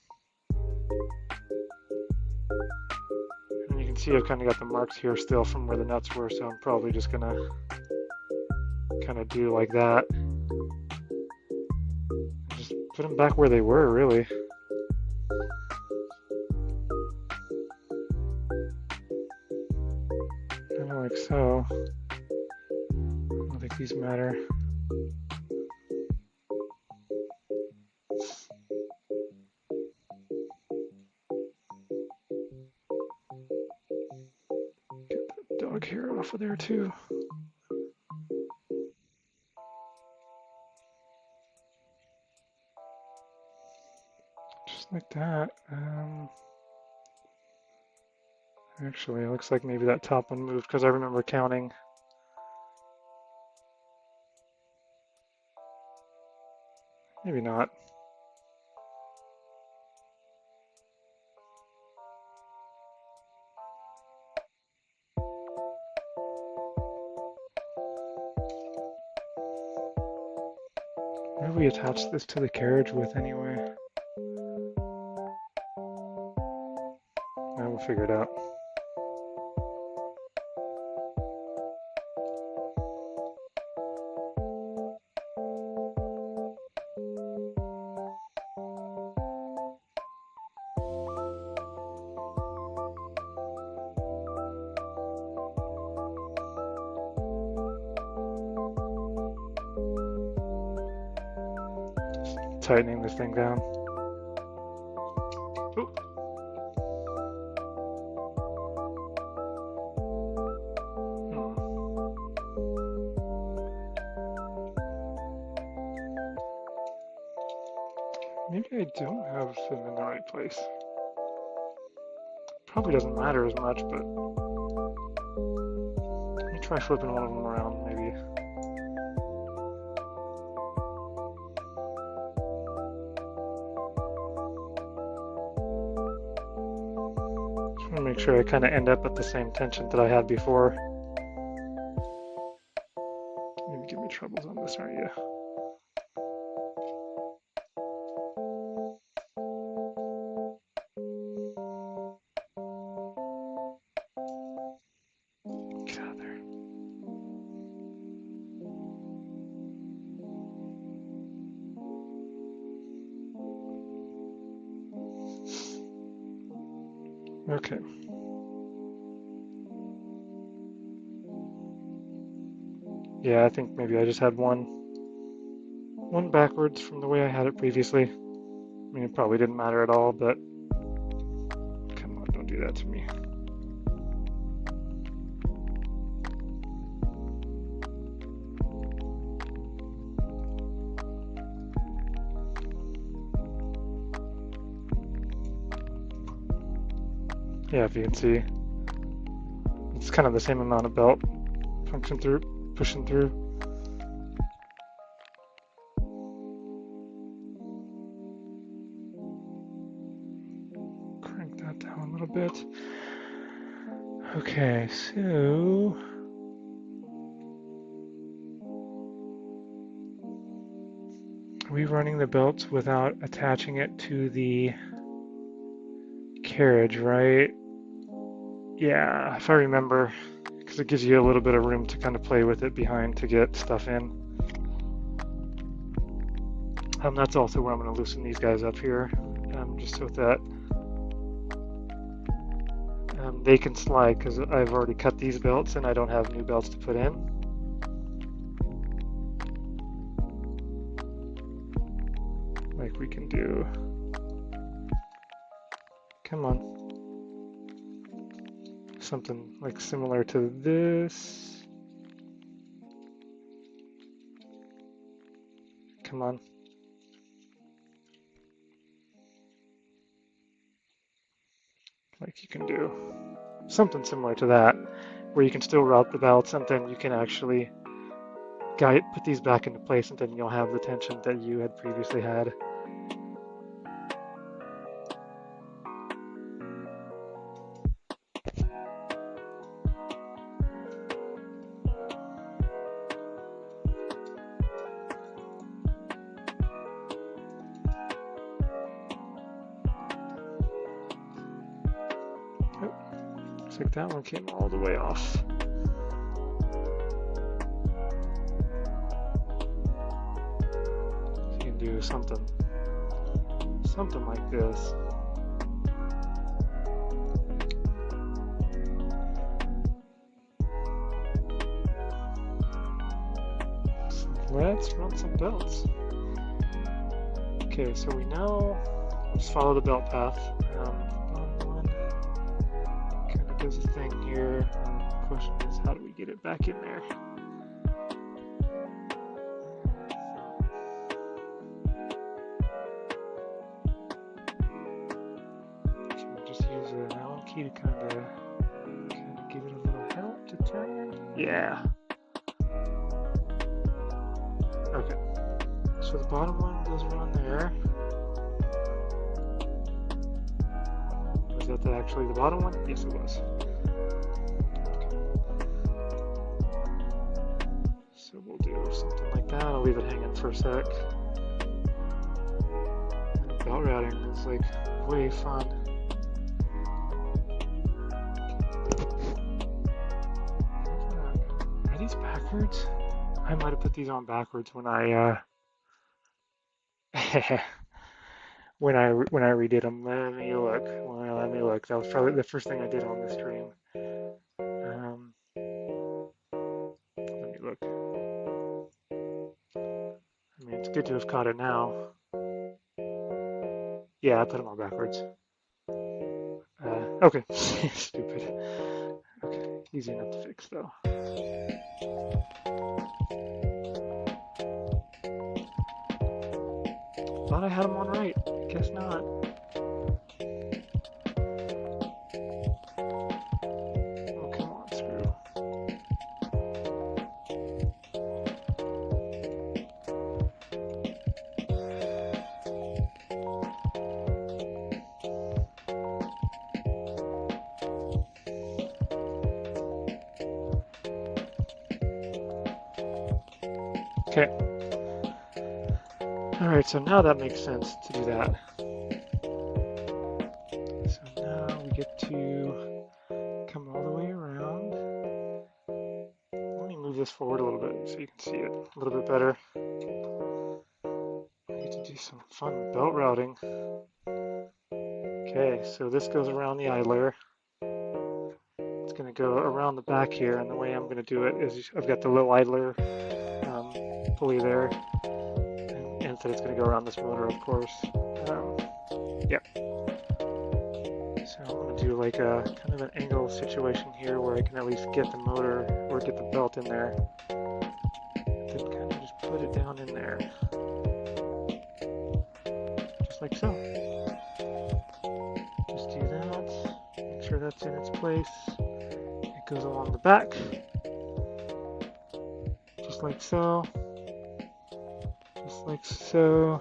And you can see I've kind of got the marks here still from where the nuts were, so I'm probably just gonna kind of do like that. Just put them back where they were, really. Kind of like so. I don't think these matter. Dog hair off of there too. Just like that. Actually, it looks like maybe that top one moved because I remember counting. Maybe not. What do we attach this to the carriage with anyway? figure it out. Tightening this thing down. Ooh. Maybe I don't have them in the right place. Probably doesn't matter as much, but let me try flipping one of them around, maybe. Just want to make sure I kind of end up at the same tension that I had before. You're gonna give me troubles on this, aren't you? Okay. Yeah, I think maybe I just had one backwards from the way I had it previously. I mean, it probably didn't matter at all, but come on, don't do that to me. Yeah, if you can see, it's kind of the same amount of belt pushing through. Crank that down a little bit. Okay, so are we running the belts without attaching it to the carriage, right? Yeah, if I remember, because it gives you a little bit of room to kind of play with it behind to get stuff in. That's also where I'm going to loosen these guys up here, just so that they can slide, because I've already cut these belts and I don't have new belts to put in. Like we can do. Come on. Something like similar to this. Come on. Like you can do something similar to that, where you can still route the belts and then you can actually put these back into place, and then you'll have the tension that you had previously had. Looks like that one came all the way off. So you can do something like this. So let's run some belts. Okay, so we now just follow the belt path. There's a thing here. The question is, how do we get it back in there? Can we just use an Allen key to kind of give it a little help to turn? Yeah. Okay. So the bottom one does run there. Was that actually the bottom one? Yes, it was. So we'll do something like that. I'll leave it hanging for a sec. Belt routing is like way fun. backwards? I might have put these on backwards when I when I redid them. Let me look. Well, let me look. That was probably the first thing I did on this stream. Let me look. I mean, it's good to have caught it now. Yeah, I put them on backwards. Okay, stupid. Okay, easy enough to fix though. Thought I had them on right. Guess not. Oh, come on, screw. Okay. All right, so now that makes sense to do that. So now we get to come all the way around. Let me move this forward a little bit so you can see it a little bit better. I need to do some fun belt routing. Okay, so this goes around the idler. It's going to go around the back here, and the way I'm going to do it is I've got the low idler pulley there, and instead it's going to go around this motor, of course. Yeah. So I'm going to do like a kind of an angle situation here where I can at least get the motor or get the belt in there. Then kind of just put it down in there. Just like so. Just do that. Make sure that's in its place. It goes along the back. Just like so. Just like so.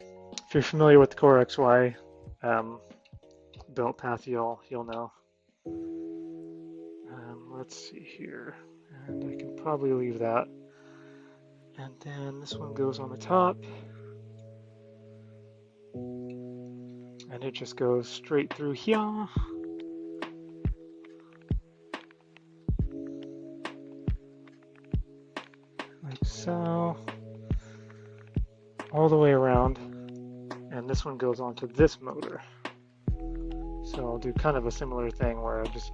If you're familiar with the Core XY belt path, you'll know. Let's see here, and I can probably leave that. And then this one goes on the top, and it just goes straight through here. Like so. All the way around. And this one goes onto this motor. So I'll do kind of a similar thing where I just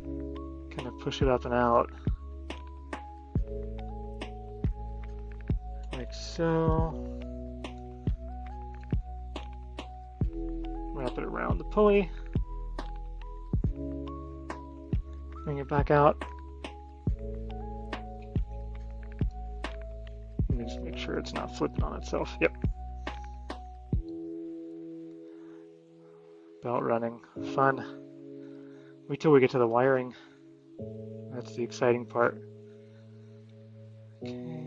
kind of push it up and out. Like so. Wrap it around the pulley. Bring it back out. Let me just make sure it's not flipping on itself. Yep. Belt running, fun. Wait till we get to the wiring. That's the exciting part. Okay.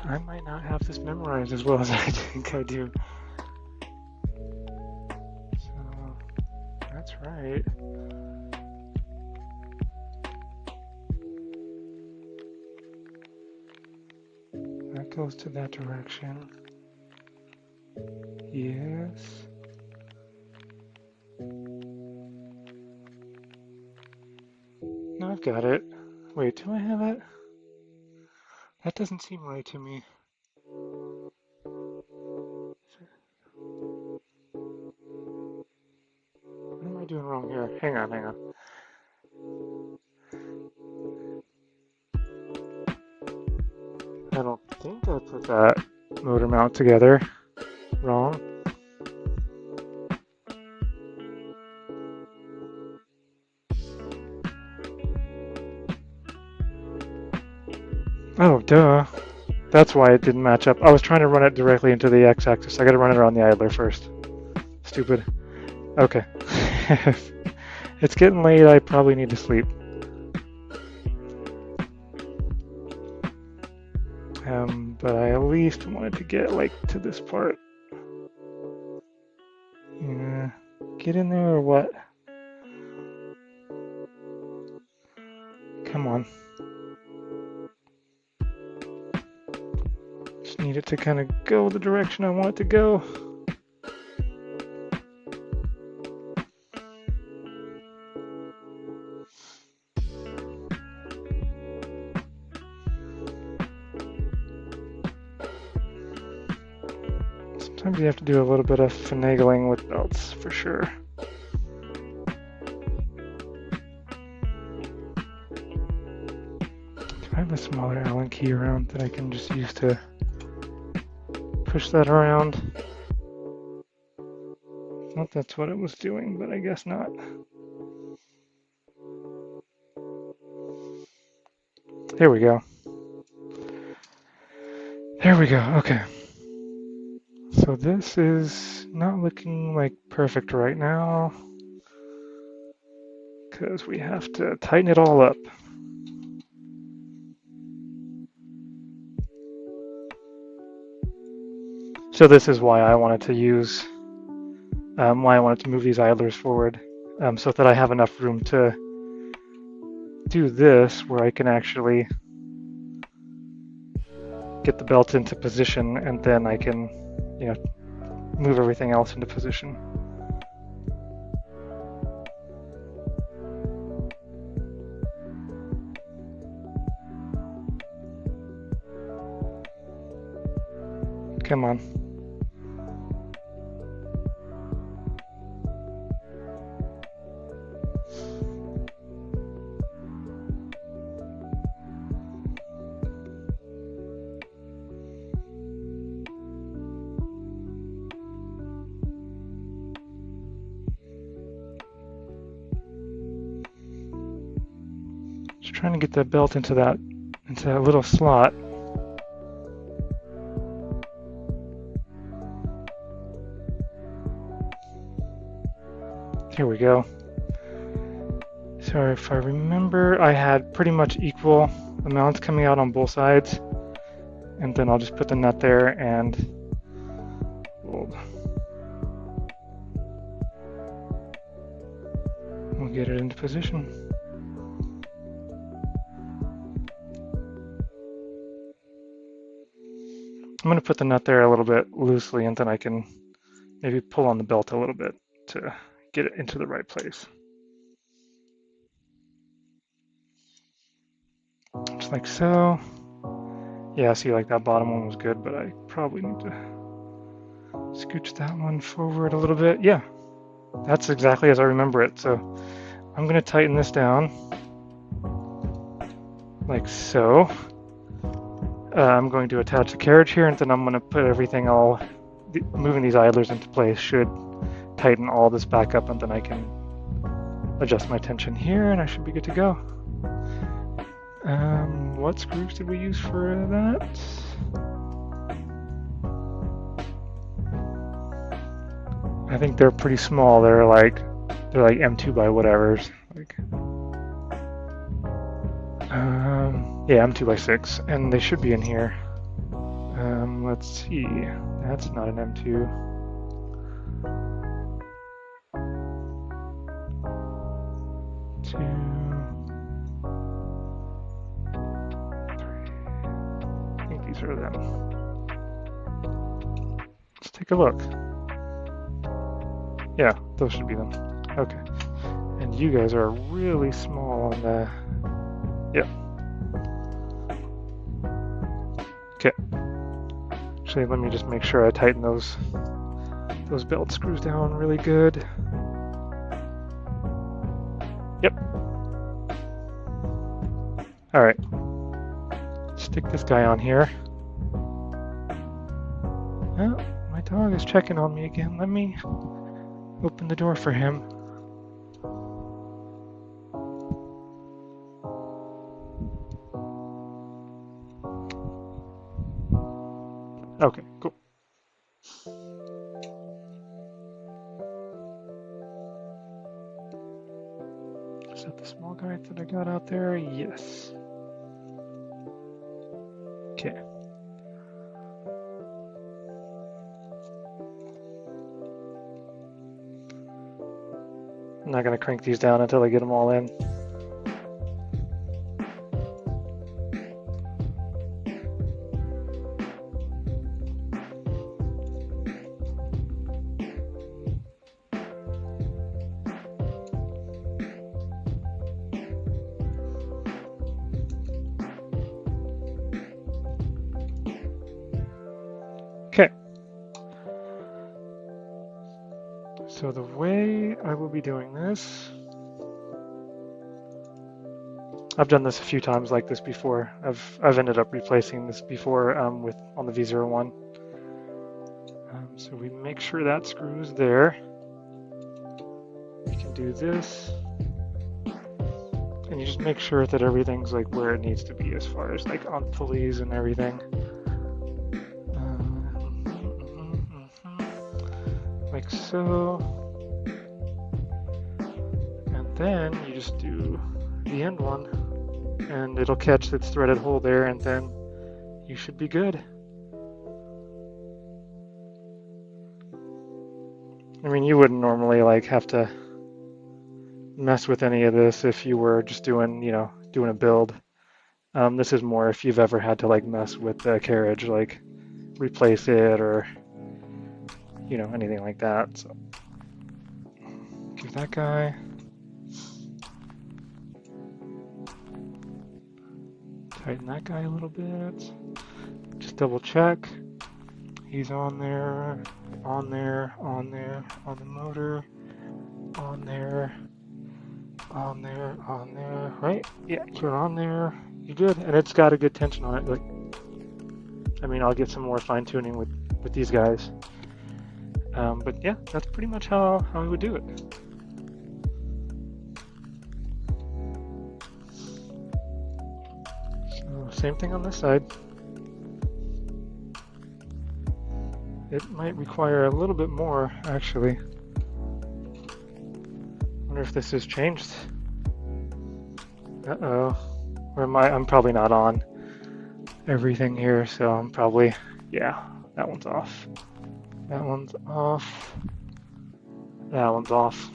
I might not have this memorized as well as I think I do. So, that's right. That goes to that direction. Yes. No, I've got it. Wait, do I have it? That doesn't seem right to me. What am I doing wrong here? Hang on, hang on. I don't think I put that motor mount together. Wrong. Oh, duh. That's why it didn't match up. I was trying to run it directly into the x-axis. I gotta run it around the idler first. Stupid. Okay. It's getting late. I probably need to sleep. But I at least wanted to get like to this part. Yeah. Get in there or what? Come on. Just need it to kind of go the direction I want it to go. Sometimes you have to do a little bit of finagling with belts, for sure. I have a smaller Allen key around that I can just use to push that around. Thought that's what it was doing, but I guess not. There we go. There we go, okay. So this is not looking like perfect right now because we have to tighten it all up. So this is why I wanted to use, why I wanted to move these idlers forward, so that I have enough room to do this where I can actually get the belt into position, and then I can, you know, move everything else into position. Come on. Just trying to get that belt into that little slot. Here we go. So if I remember, I had pretty much equal amounts coming out on both sides, and then I'll just put the nut there and we'll get it into position. I'm going to put the nut there a little bit loosely, and then I can maybe pull on the belt a little bit to get it into the right place. Just like so. Yeah, see, like that bottom one was good, but I probably need to scooch that one forward a little bit. Yeah, that's exactly as I remember it. So I'm going to tighten this down like so. I'm going to attach the carriage here, and then I'm going to put everything moving these idlers into place should tighten all this back up, and then I can adjust my tension here, and I should be good to go. What screws did we use for that? I think they're pretty small. They're like M2 by whatever's. Yeah, M2 by 6, and they should be in here. Let's see. That's not an M2. I think these are them. Let's take a look. Yeah, those should be them. Okay. And you guys are really small on the... Yep. Okay. Actually, let me just make sure I tighten those belt screws down really good. Yep. All right. Stick this guy on here. Oh, my dog is checking on me again. Let me open the door for him. Okay, cool. Is that the small guy that I got out there? Yes. Okay. I'm not going to crank these down until I get them all in. Okay. So the way I will be doing this, I've done this a few times like this before. I've ended up replacing this before on the v0.1. So we make sure that screws there. We can do this, and you just make sure that everything's like where it needs to be as far as like on pulleys and everything. Like so. And then you just do the end one, and it'll catch its threaded hole there, and then you should be good. I mean, you wouldn't normally like have to mess with any of this if you were just doing, doing a build. This is more if you've ever had to like mess with the carriage, like replace it or, anything like that. So give that guy. Tighten that guy a little bit. Just double check. He's on there, on there, on there, on the motor, on there, on there, on there, right? Yeah, you're on there. You're good, and it's got a good tension on it. Like, I mean, I'll get some more fine tuning with these guys. But yeah, that's pretty much how I would do it. So same thing on this side. It might require a little bit more, actually. Wonder if this has changed. Uh-oh. Or am I? I'm probably not on everything here, so I'm probably, yeah, that one's off. That one's off. That one's off.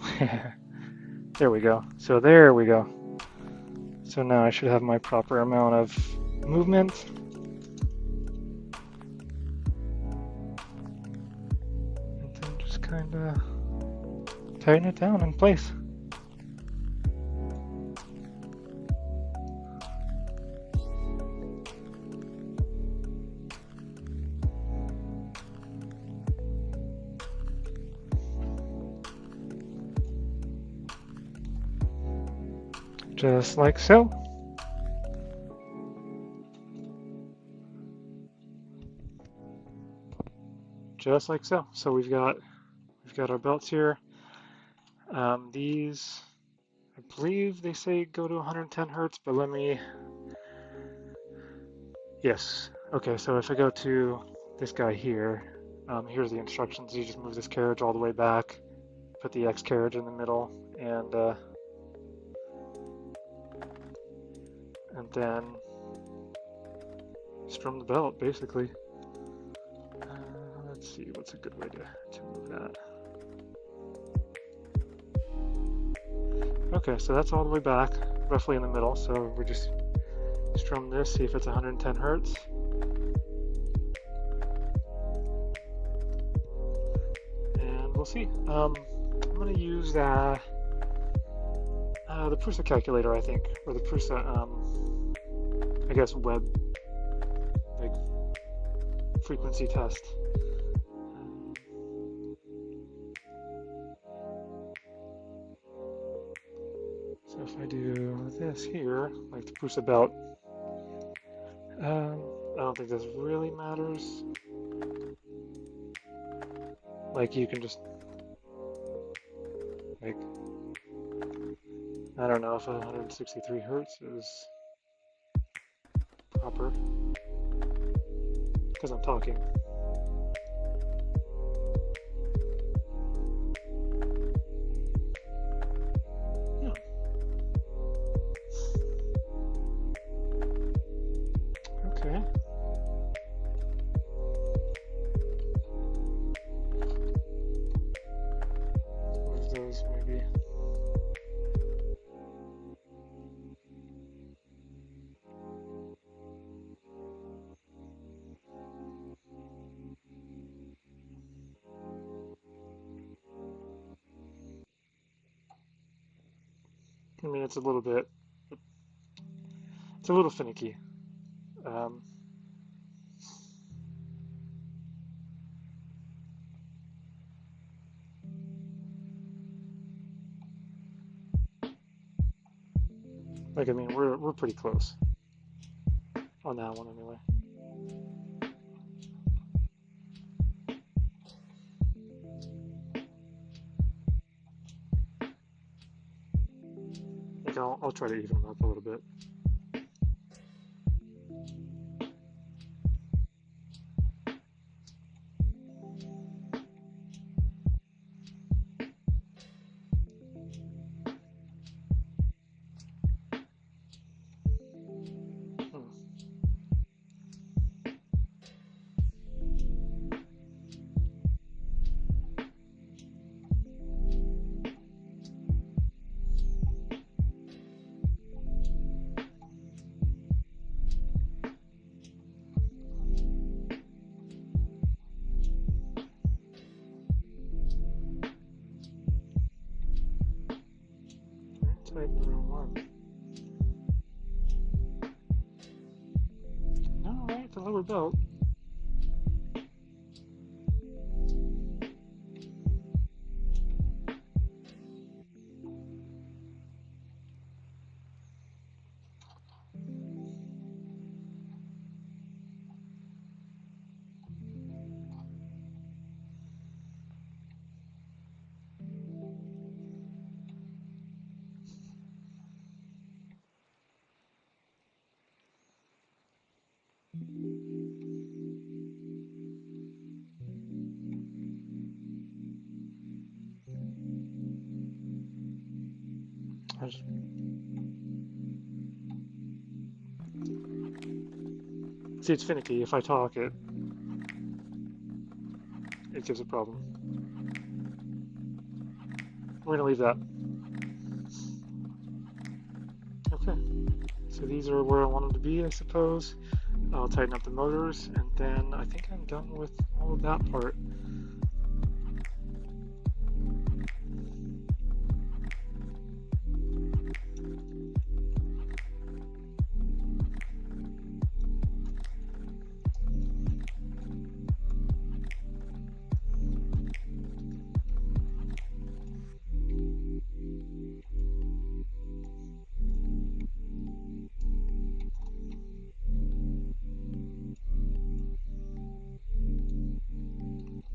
There we go. So there we go. So now I should have my proper amount of movement. And then just kind of tighten it down in place. Just like so. Just like so. So we've got our belts here. These, I believe they say go to 110 hertz, but let me. Yes. Okay. So if I go to this guy here, here's the instructions. You just move this carriage all the way back, put the X carriage in the middle, and then strum the belt, basically. Let's see, what's a good way to move that? Okay, so that's all the way back, roughly in the middle, so we just strum this, see if it's 110 hertz. And we'll see. I'm going to use the Prusa calculator, I think, or the Prusa, I guess, web, like, frequency test. So if I do this here, like the Prusa belt, I don't think this really matters. Like you can just, like, I don't know if 163 hertz is proper, because I'm talking. Okay. Move those maybe. I mean, it's a little finicky. Like, I mean, we're pretty close on that one anyway. Like, I'll try to even them up a little bit. Type v0.1. No, right, the lower belt. See, it's finicky. If I talk, it gives a problem. We're gonna leave that. Okay. So these are where I want them to be, I suppose. I'll tighten up the motors, and then I think I'm done with all of that part.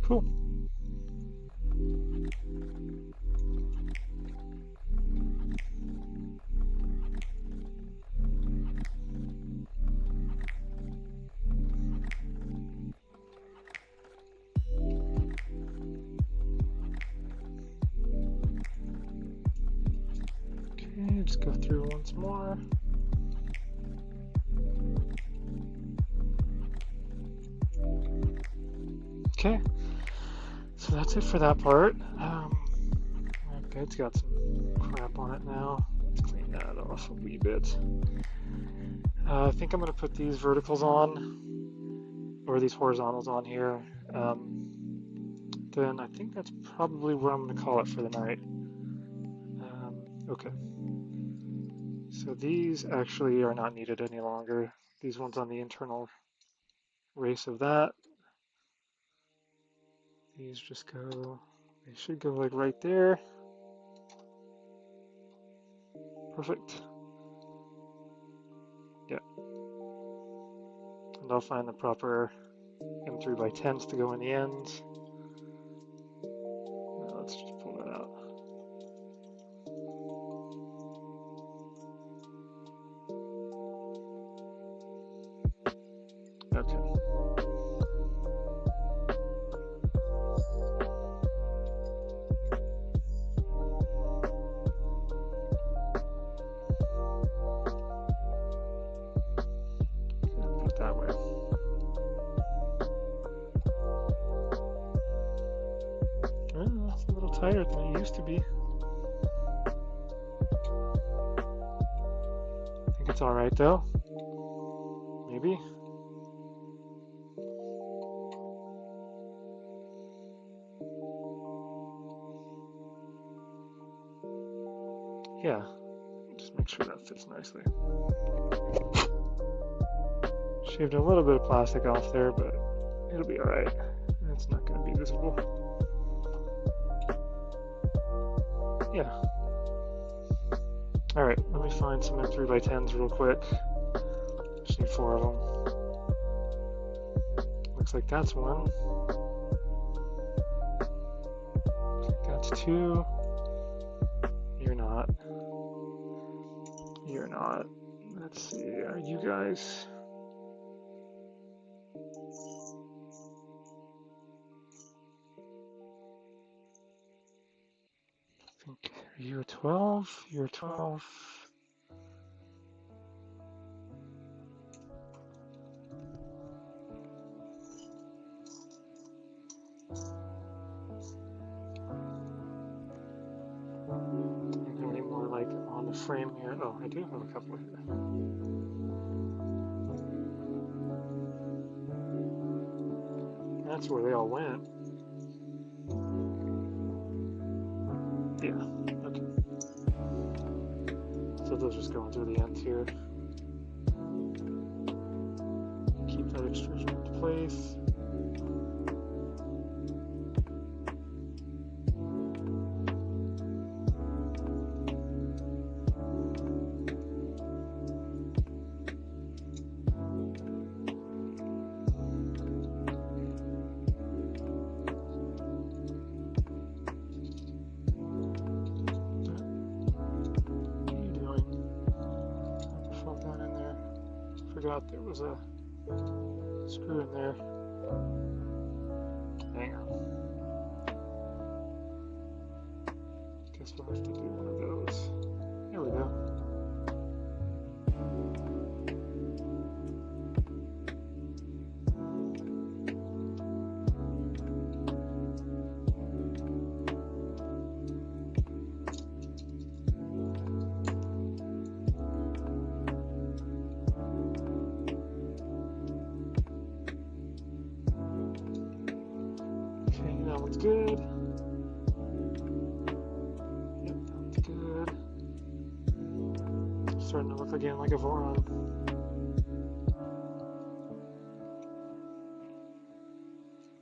Cool. Okay, just go through once more. Okay, so that's it for that part. Okay, it's got some crap on it now. Let's clean that off a wee bit. I think I'm going to put these verticals on, or these horizontals on here. Then I think that's probably where I'm going to call it for the night. Okay. So these actually are not needed any longer. These ones on the internal race of that. These just go, they should go like right there. Perfect. Yeah. And I'll find the proper M3x10s to go in the ends. Now let's just pull that out. Okay. Put it that way. Oh, it's a little tighter than it used to be. I think it's all right though. Maybe. Yeah, just make sure that fits nicely. Shaved a little bit of plastic off there, but it'll be all right. It's not going to be visible. Yeah. All right, let me find some M3x10s real quick. Just need 4 of them. Looks like that's one. Looks like that's 2. You're not. You're not. Let's see, are you guys? I think you're 12. You're 12. Any more like on the frame here? Oh, I do have a couple here. That's where they all went. Yeah, okay. So those just going through the ends here. Keep that extrusion in place. Forgot there was a screw in there. Hang on. Guess we'll have to do one of those. There we go. That one's good. Yep, that one's good. It's starting to look again like a Voron.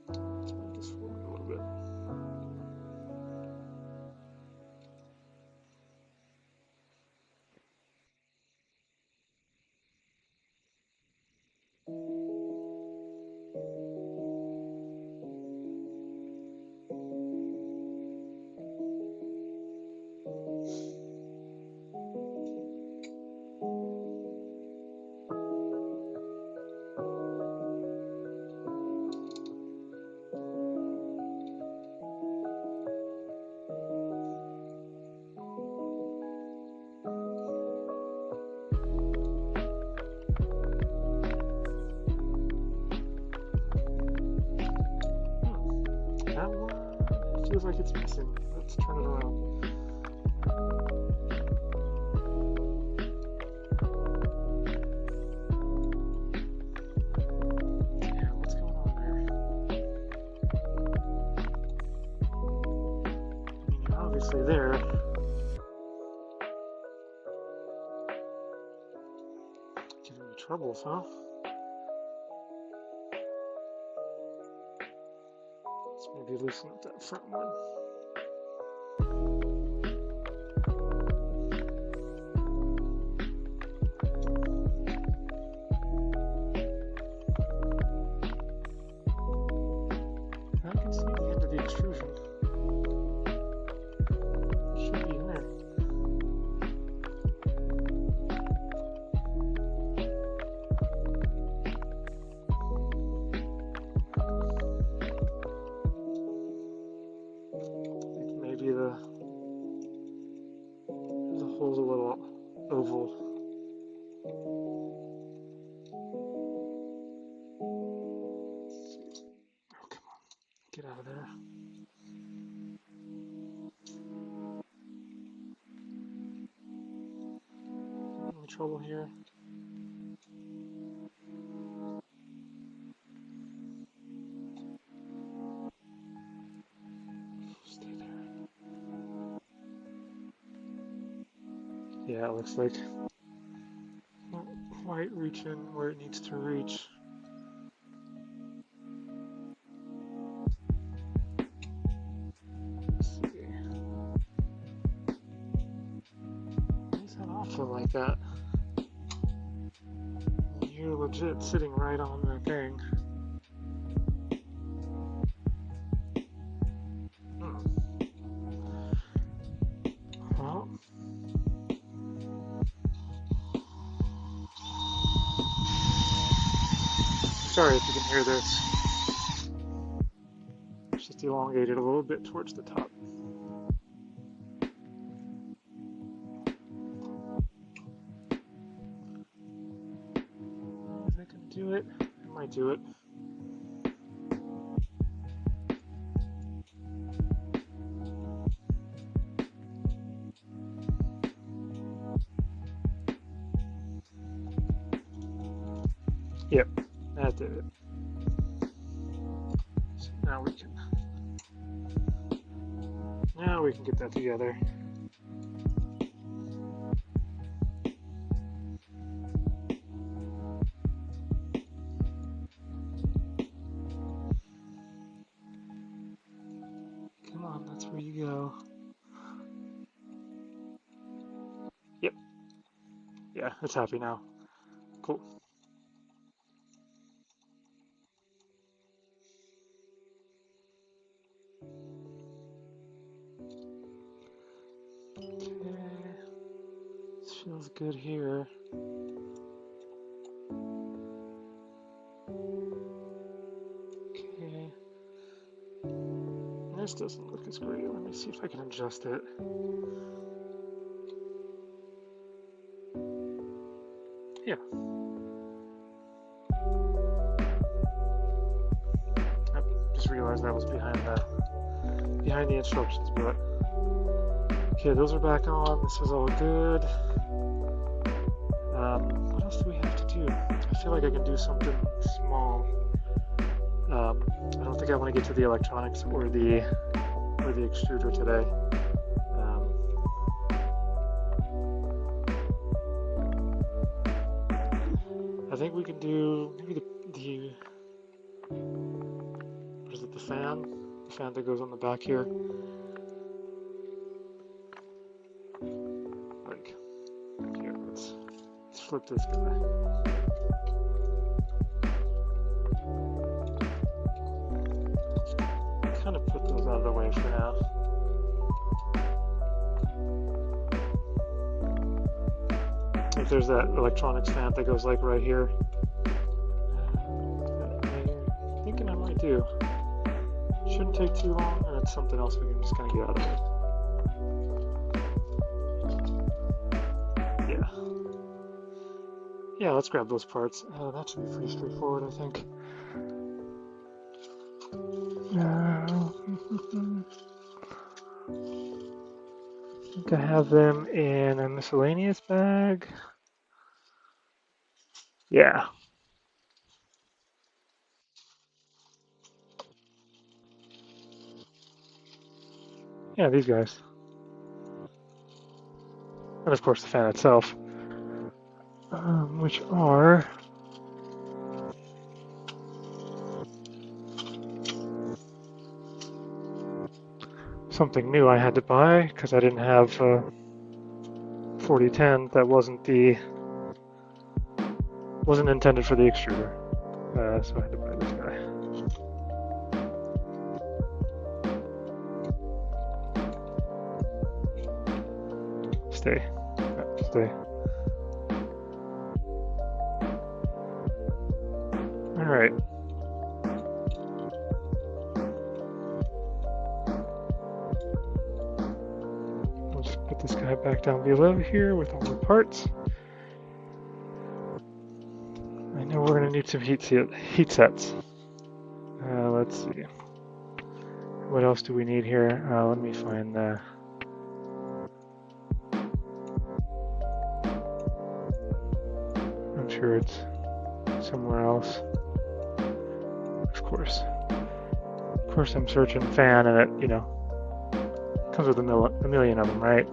Let's move this forward a little bit. That one feels like it's missing. Let's turn it around. Yeah, what's going on there? I mean, you're obviously there. Giving me troubles, huh? Let's maybe loosen up that front one. I can see the end of the extrusion. It should be in there. Maybe the hole's a little oval. Oh, come on. Get out of there. Any trouble here? Stay there. Yeah, it looks like not quite reaching where it needs to reach. Let's see. Why is that legit sitting right on the thing. Well, sorry if you can hear this. It's just elongated a little bit towards the top. Is that going to do it? It might do it. Yep, that did it. So now we can get that together. Come on, that's where you go. Yep. Yeah, it's happy now. Cool. Feels good here. Okay. This doesn't look as great. Let me see if I can adjust it. Yeah. I just realized that was behind the instructions, but okay, those are back on. This is all good. What else do we have to do? I feel like I can do something small. I don't think I want to get to the electronics or the extruder today. I think we can do maybe what is it, the fan that goes on the back here. Like, here, let's flip this guy. Kind of put those out of the way for now. If there's that electronics fan that goes like right here, I'm thinking I might do. Shouldn't take too long, and it's something else we can just kind of get out of it. Yeah. Yeah, let's grab those parts. That should be pretty straightforward, I think. I think I have them in a miscellaneous bag. Yeah. Yeah, these guys. And of course the fan itself. Which are something new I had to buy because I didn't have 4010 that wasn't intended for the extruder. So I had to buy this guy. Stay. Stay. Alright. Let's put this guy back down below here with all the parts. I know we're going to need some heat sets. Let's see. What else do we need here? Let me find the... I'm sure it's somewhere else. Of course. Of course I'm searching fan and it, comes with a million of them, right?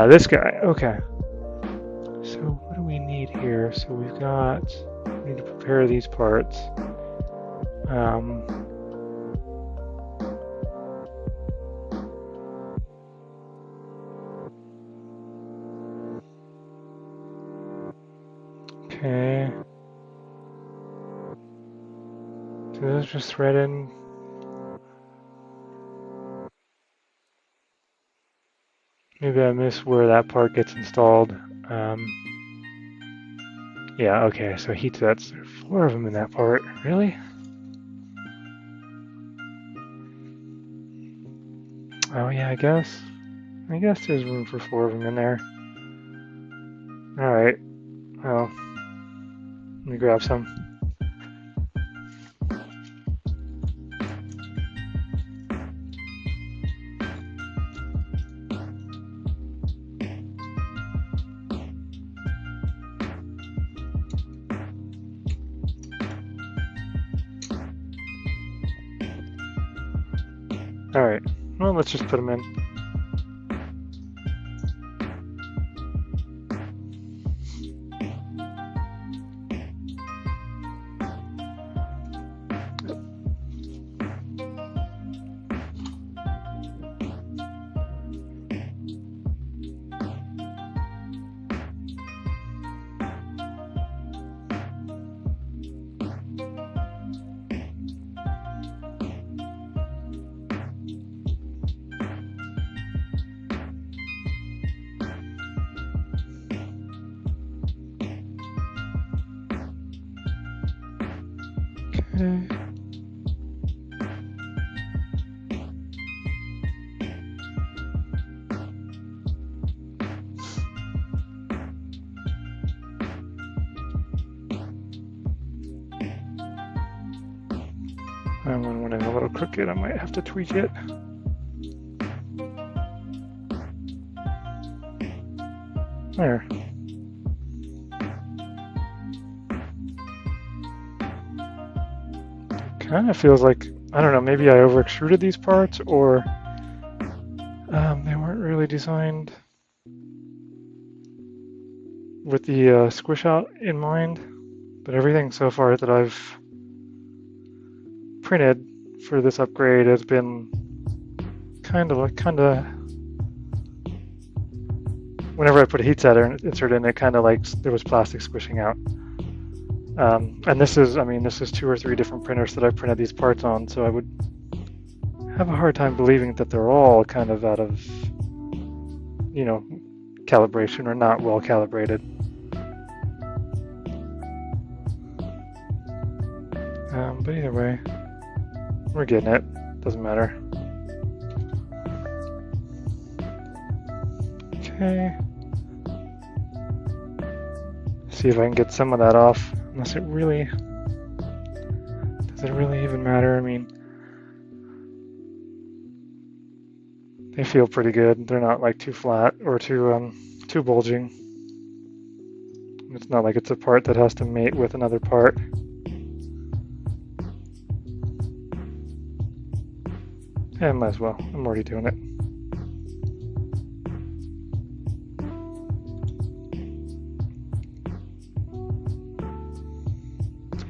This guy, okay. So what do we need here? So we need to prepare these parts. Okay. So those just threaded. Maybe I missed where that part gets installed. Yeah, okay, so heat sets. There are 4 of them in that part. Really? Oh yeah, I guess there's room for 4 of them in there. Alright, well, let me grab some. Alright, well, let's just put them in. Okay. And when I'm a little crooked, I might have to tweak it. There. Kind of feels like, I don't know, maybe I over extruded these parts, or they weren't really designed with the squish out in mind. But everything so far that I've printed for this upgrade has been kind of, whenever I put a heat setter insert in, it kind of like there was plastic squishing out. And this is 2 or 3 different printers that I've printed these parts on, so I would have a hard time believing that they're all kind of out of, you know, calibration or not well calibrated. But either way, we're getting it. Doesn't matter. Okay. See if I can get some of that off. Unless it really... Does it really even matter? I mean... They feel pretty good. They're not like too flat or too bulging. It's not like it's a part that has to mate with another part. Yeah, might as well. I'm already doing it.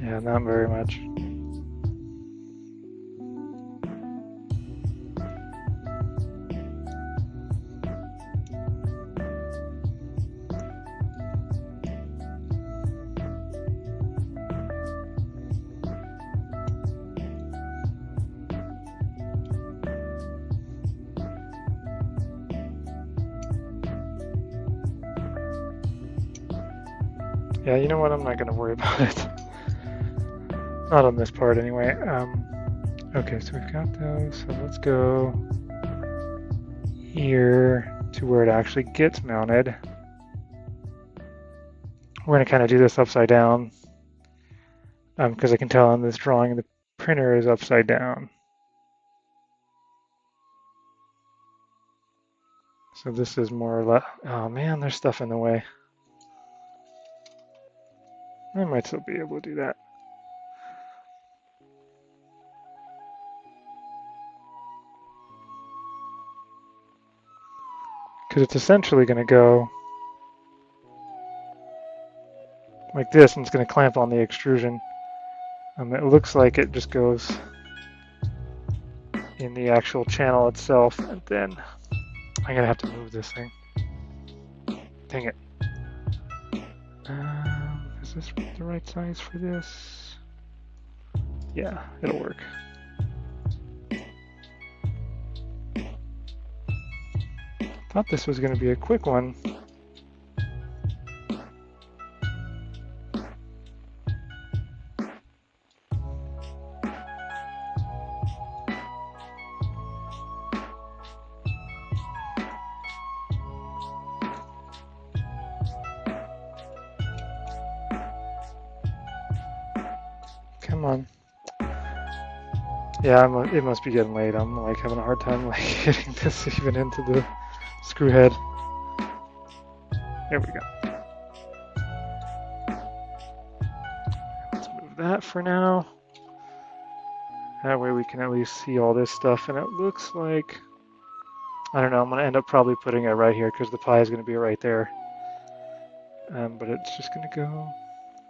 Yeah, not very much. Yeah, you know what? I'm not going to worry about it. Not on this part, anyway. Okay, so we've got those. So let's go here to where it actually gets mounted. We're going to kind of do this upside down because I can tell on this drawing the printer is upside down. So this is more or less... Oh man, there's stuff in the way. I might still be able to do that. Because it's essentially going to go like this, and it's going to clamp on the extrusion. It looks like it just goes in the actual channel itself, and then I'm going to have to move this thing. Dang it. Is this the right size for this? Yeah, it'll work. Thought this was going to be a quick one. Come on. Yeah, it must be getting late. I'm like having a hard time like getting this even into the screw head. There we go. Let's move that for now. That way we can at least see all this stuff. And it looks like, I don't know, I'm going to end up probably putting it right here because the pie is going to be right there. But it's just going to go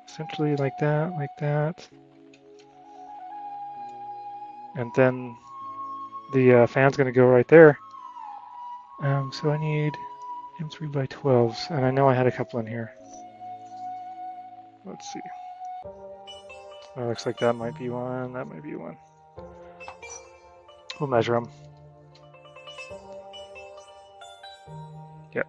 essentially like that, like that. And then the fan's going to go right there. So I need M3x12s, and I know I had a couple in here. Let's see. It looks like that might be one, that might be one. We'll measure them. Yep.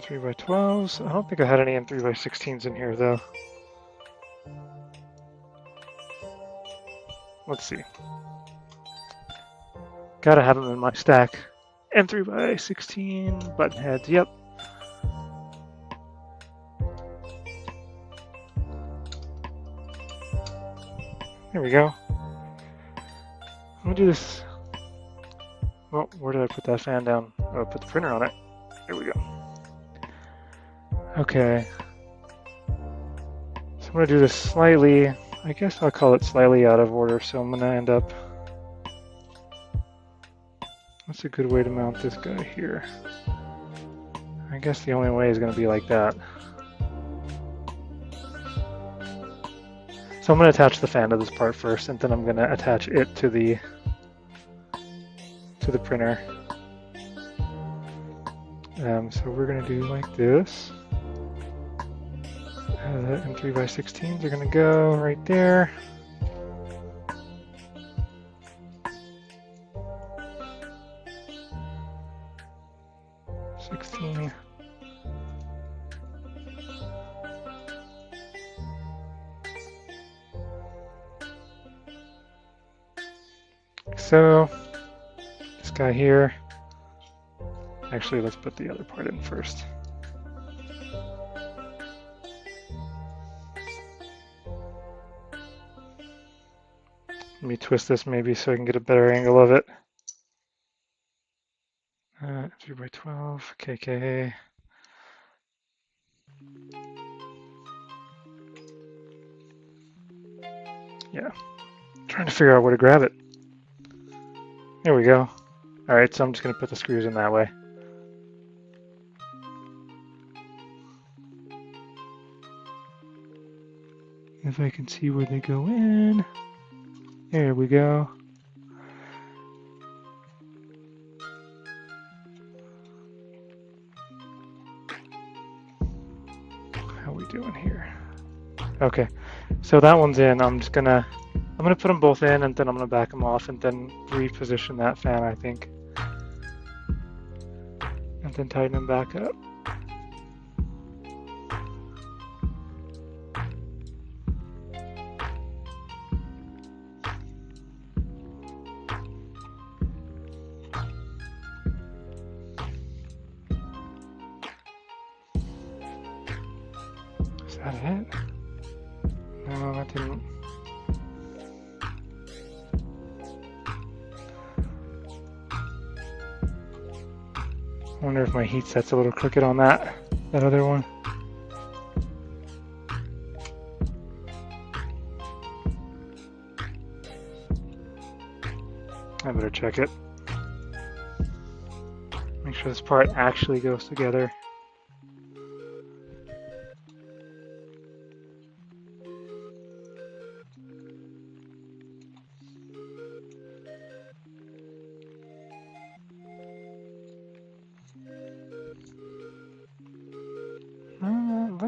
M3x12s. I don't think I had any M3x16s in here though. Let's see. Gotta have them in my stack. M3x16 button heads. Yep. There we go. I'm gonna do this. Well, where did I put that fan down? Oh, I put the printer on it. There we go. Okay. So I'm gonna do this slightly. I guess I'll call it slightly out of order. So I'm gonna end up. What's a good way to mount this guy here? I guess the only way is gonna be like that. So I'm going to attach the fan to this part first, and then I'm going to attach it to the printer. So we're going to do like this. The M3x16s are going to go right there. So this guy here, actually let's put the other part in first. Let me twist this maybe so I can get a better angle of it. 3x12, KK. Yeah, trying to figure out where to grab it. There we go. All right, so I'm just going to put the screws in that way. If I can see where they go in. There we go. How are we doing here? Okay, so that one's in. I'm gonna put them both in, and then I'm gonna back them off, and then reposition that fan, I think, and then tighten them back up. Is that it? No, that didn't. I wonder if my heat set's a little crooked on that other one. I better check it. Make sure this part actually goes together.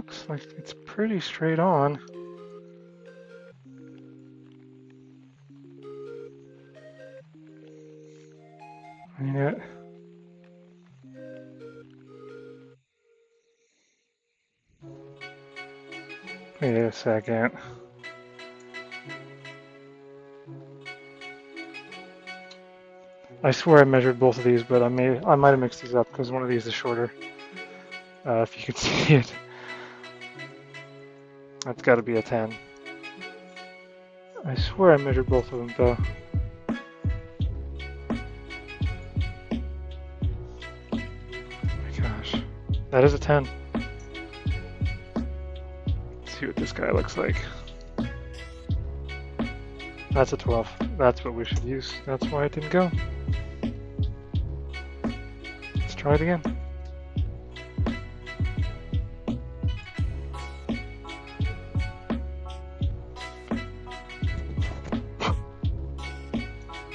looks like it's pretty straight on. I mean, wait a second. I swear I measured both of these, but I might have mixed these up because one of these is shorter. If you can see it, that's got to be a 10. I swear I measured both of them though. Oh my gosh, that is a 10. Let's see what this guy looks like. That's a 12. That's what we should use. That's why it didn't go. Let's try it again.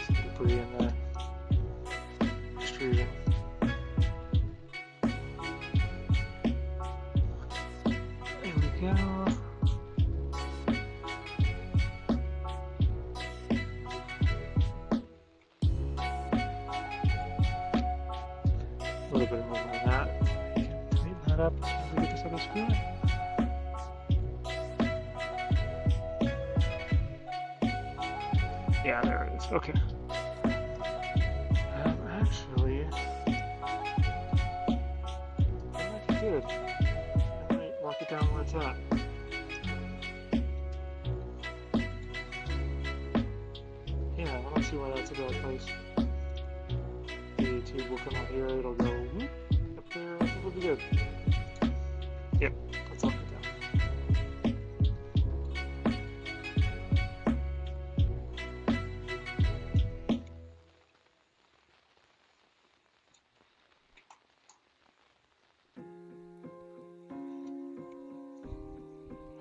Some debris in the extrusion. There we go. A little bit of movement on that. Tighten that up as soon as we get this other screw in. Yeah, there it is. Okay. Actually, that might be good. I might lock it down where it's at. Yeah, I don't see why that's a bad place. The tube will come out here, it'll go whoop, up there, I think it'll be good. Yep, let's lock it down.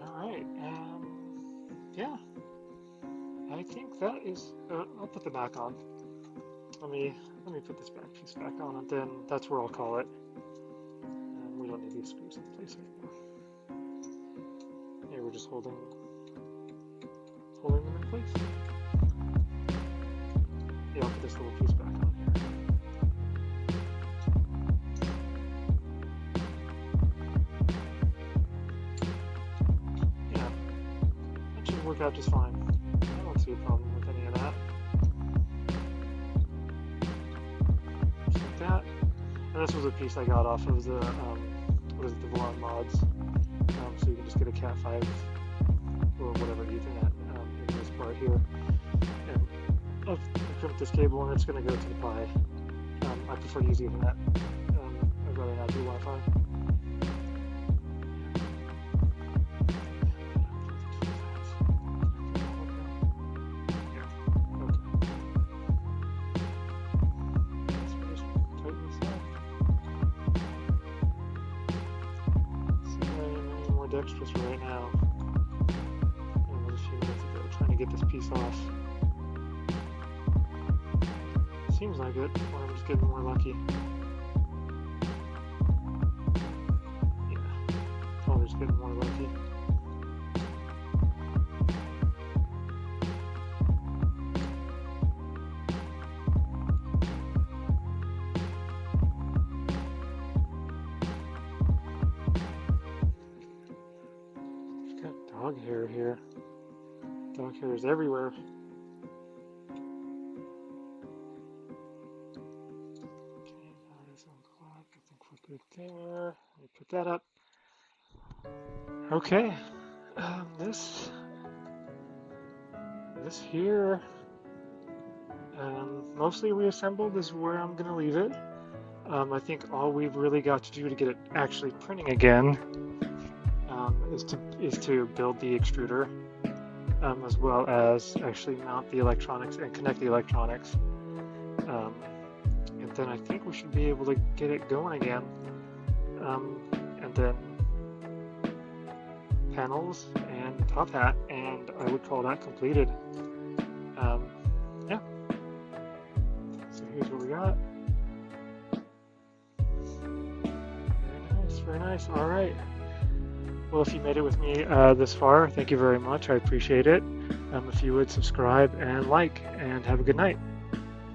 Alright, yeah. I think that is, I'll put the back on. Let me put this back piece back on, and then that's where I'll call it. We don't need these screws in place anymore. Yeah, we're just holding them in place. Yeah, I'll put this little piece back on here. Yeah, that should work out just fine. I don't see a problem with any of that. That, and this was a piece I got off of the what is it, the Voron mods, so you can just get a Cat 5 or whatever Ethernet in this part here, and I've crimped this cable and it's going to go to the Pi. I prefer to use Ethernet. I'd rather not do Wi-Fi. Dexterous right now. And it was a few minutes ago trying to get this piece off. Seems like it, or I'm just getting more lucky. Yeah, probably just getting more lucky. Dog hair here. Dog hair is everywhere. Okay, that is unclogged. I think we're good there. Let me put that up. Okay. This here, mostly reassembled is where I'm gonna leave it. I think all we've really got to do to get it actually printing again is to build the extruder, as well as actually mount the electronics and connect the electronics. And then I think we should be able to get it going again. And then panels and top hat, and I would call that completed. Yeah. So here's what we got. Very nice, very nice. All right. Well, if you made it with me this far, thank you very much. I appreciate it. If you would subscribe and like, and have a good night.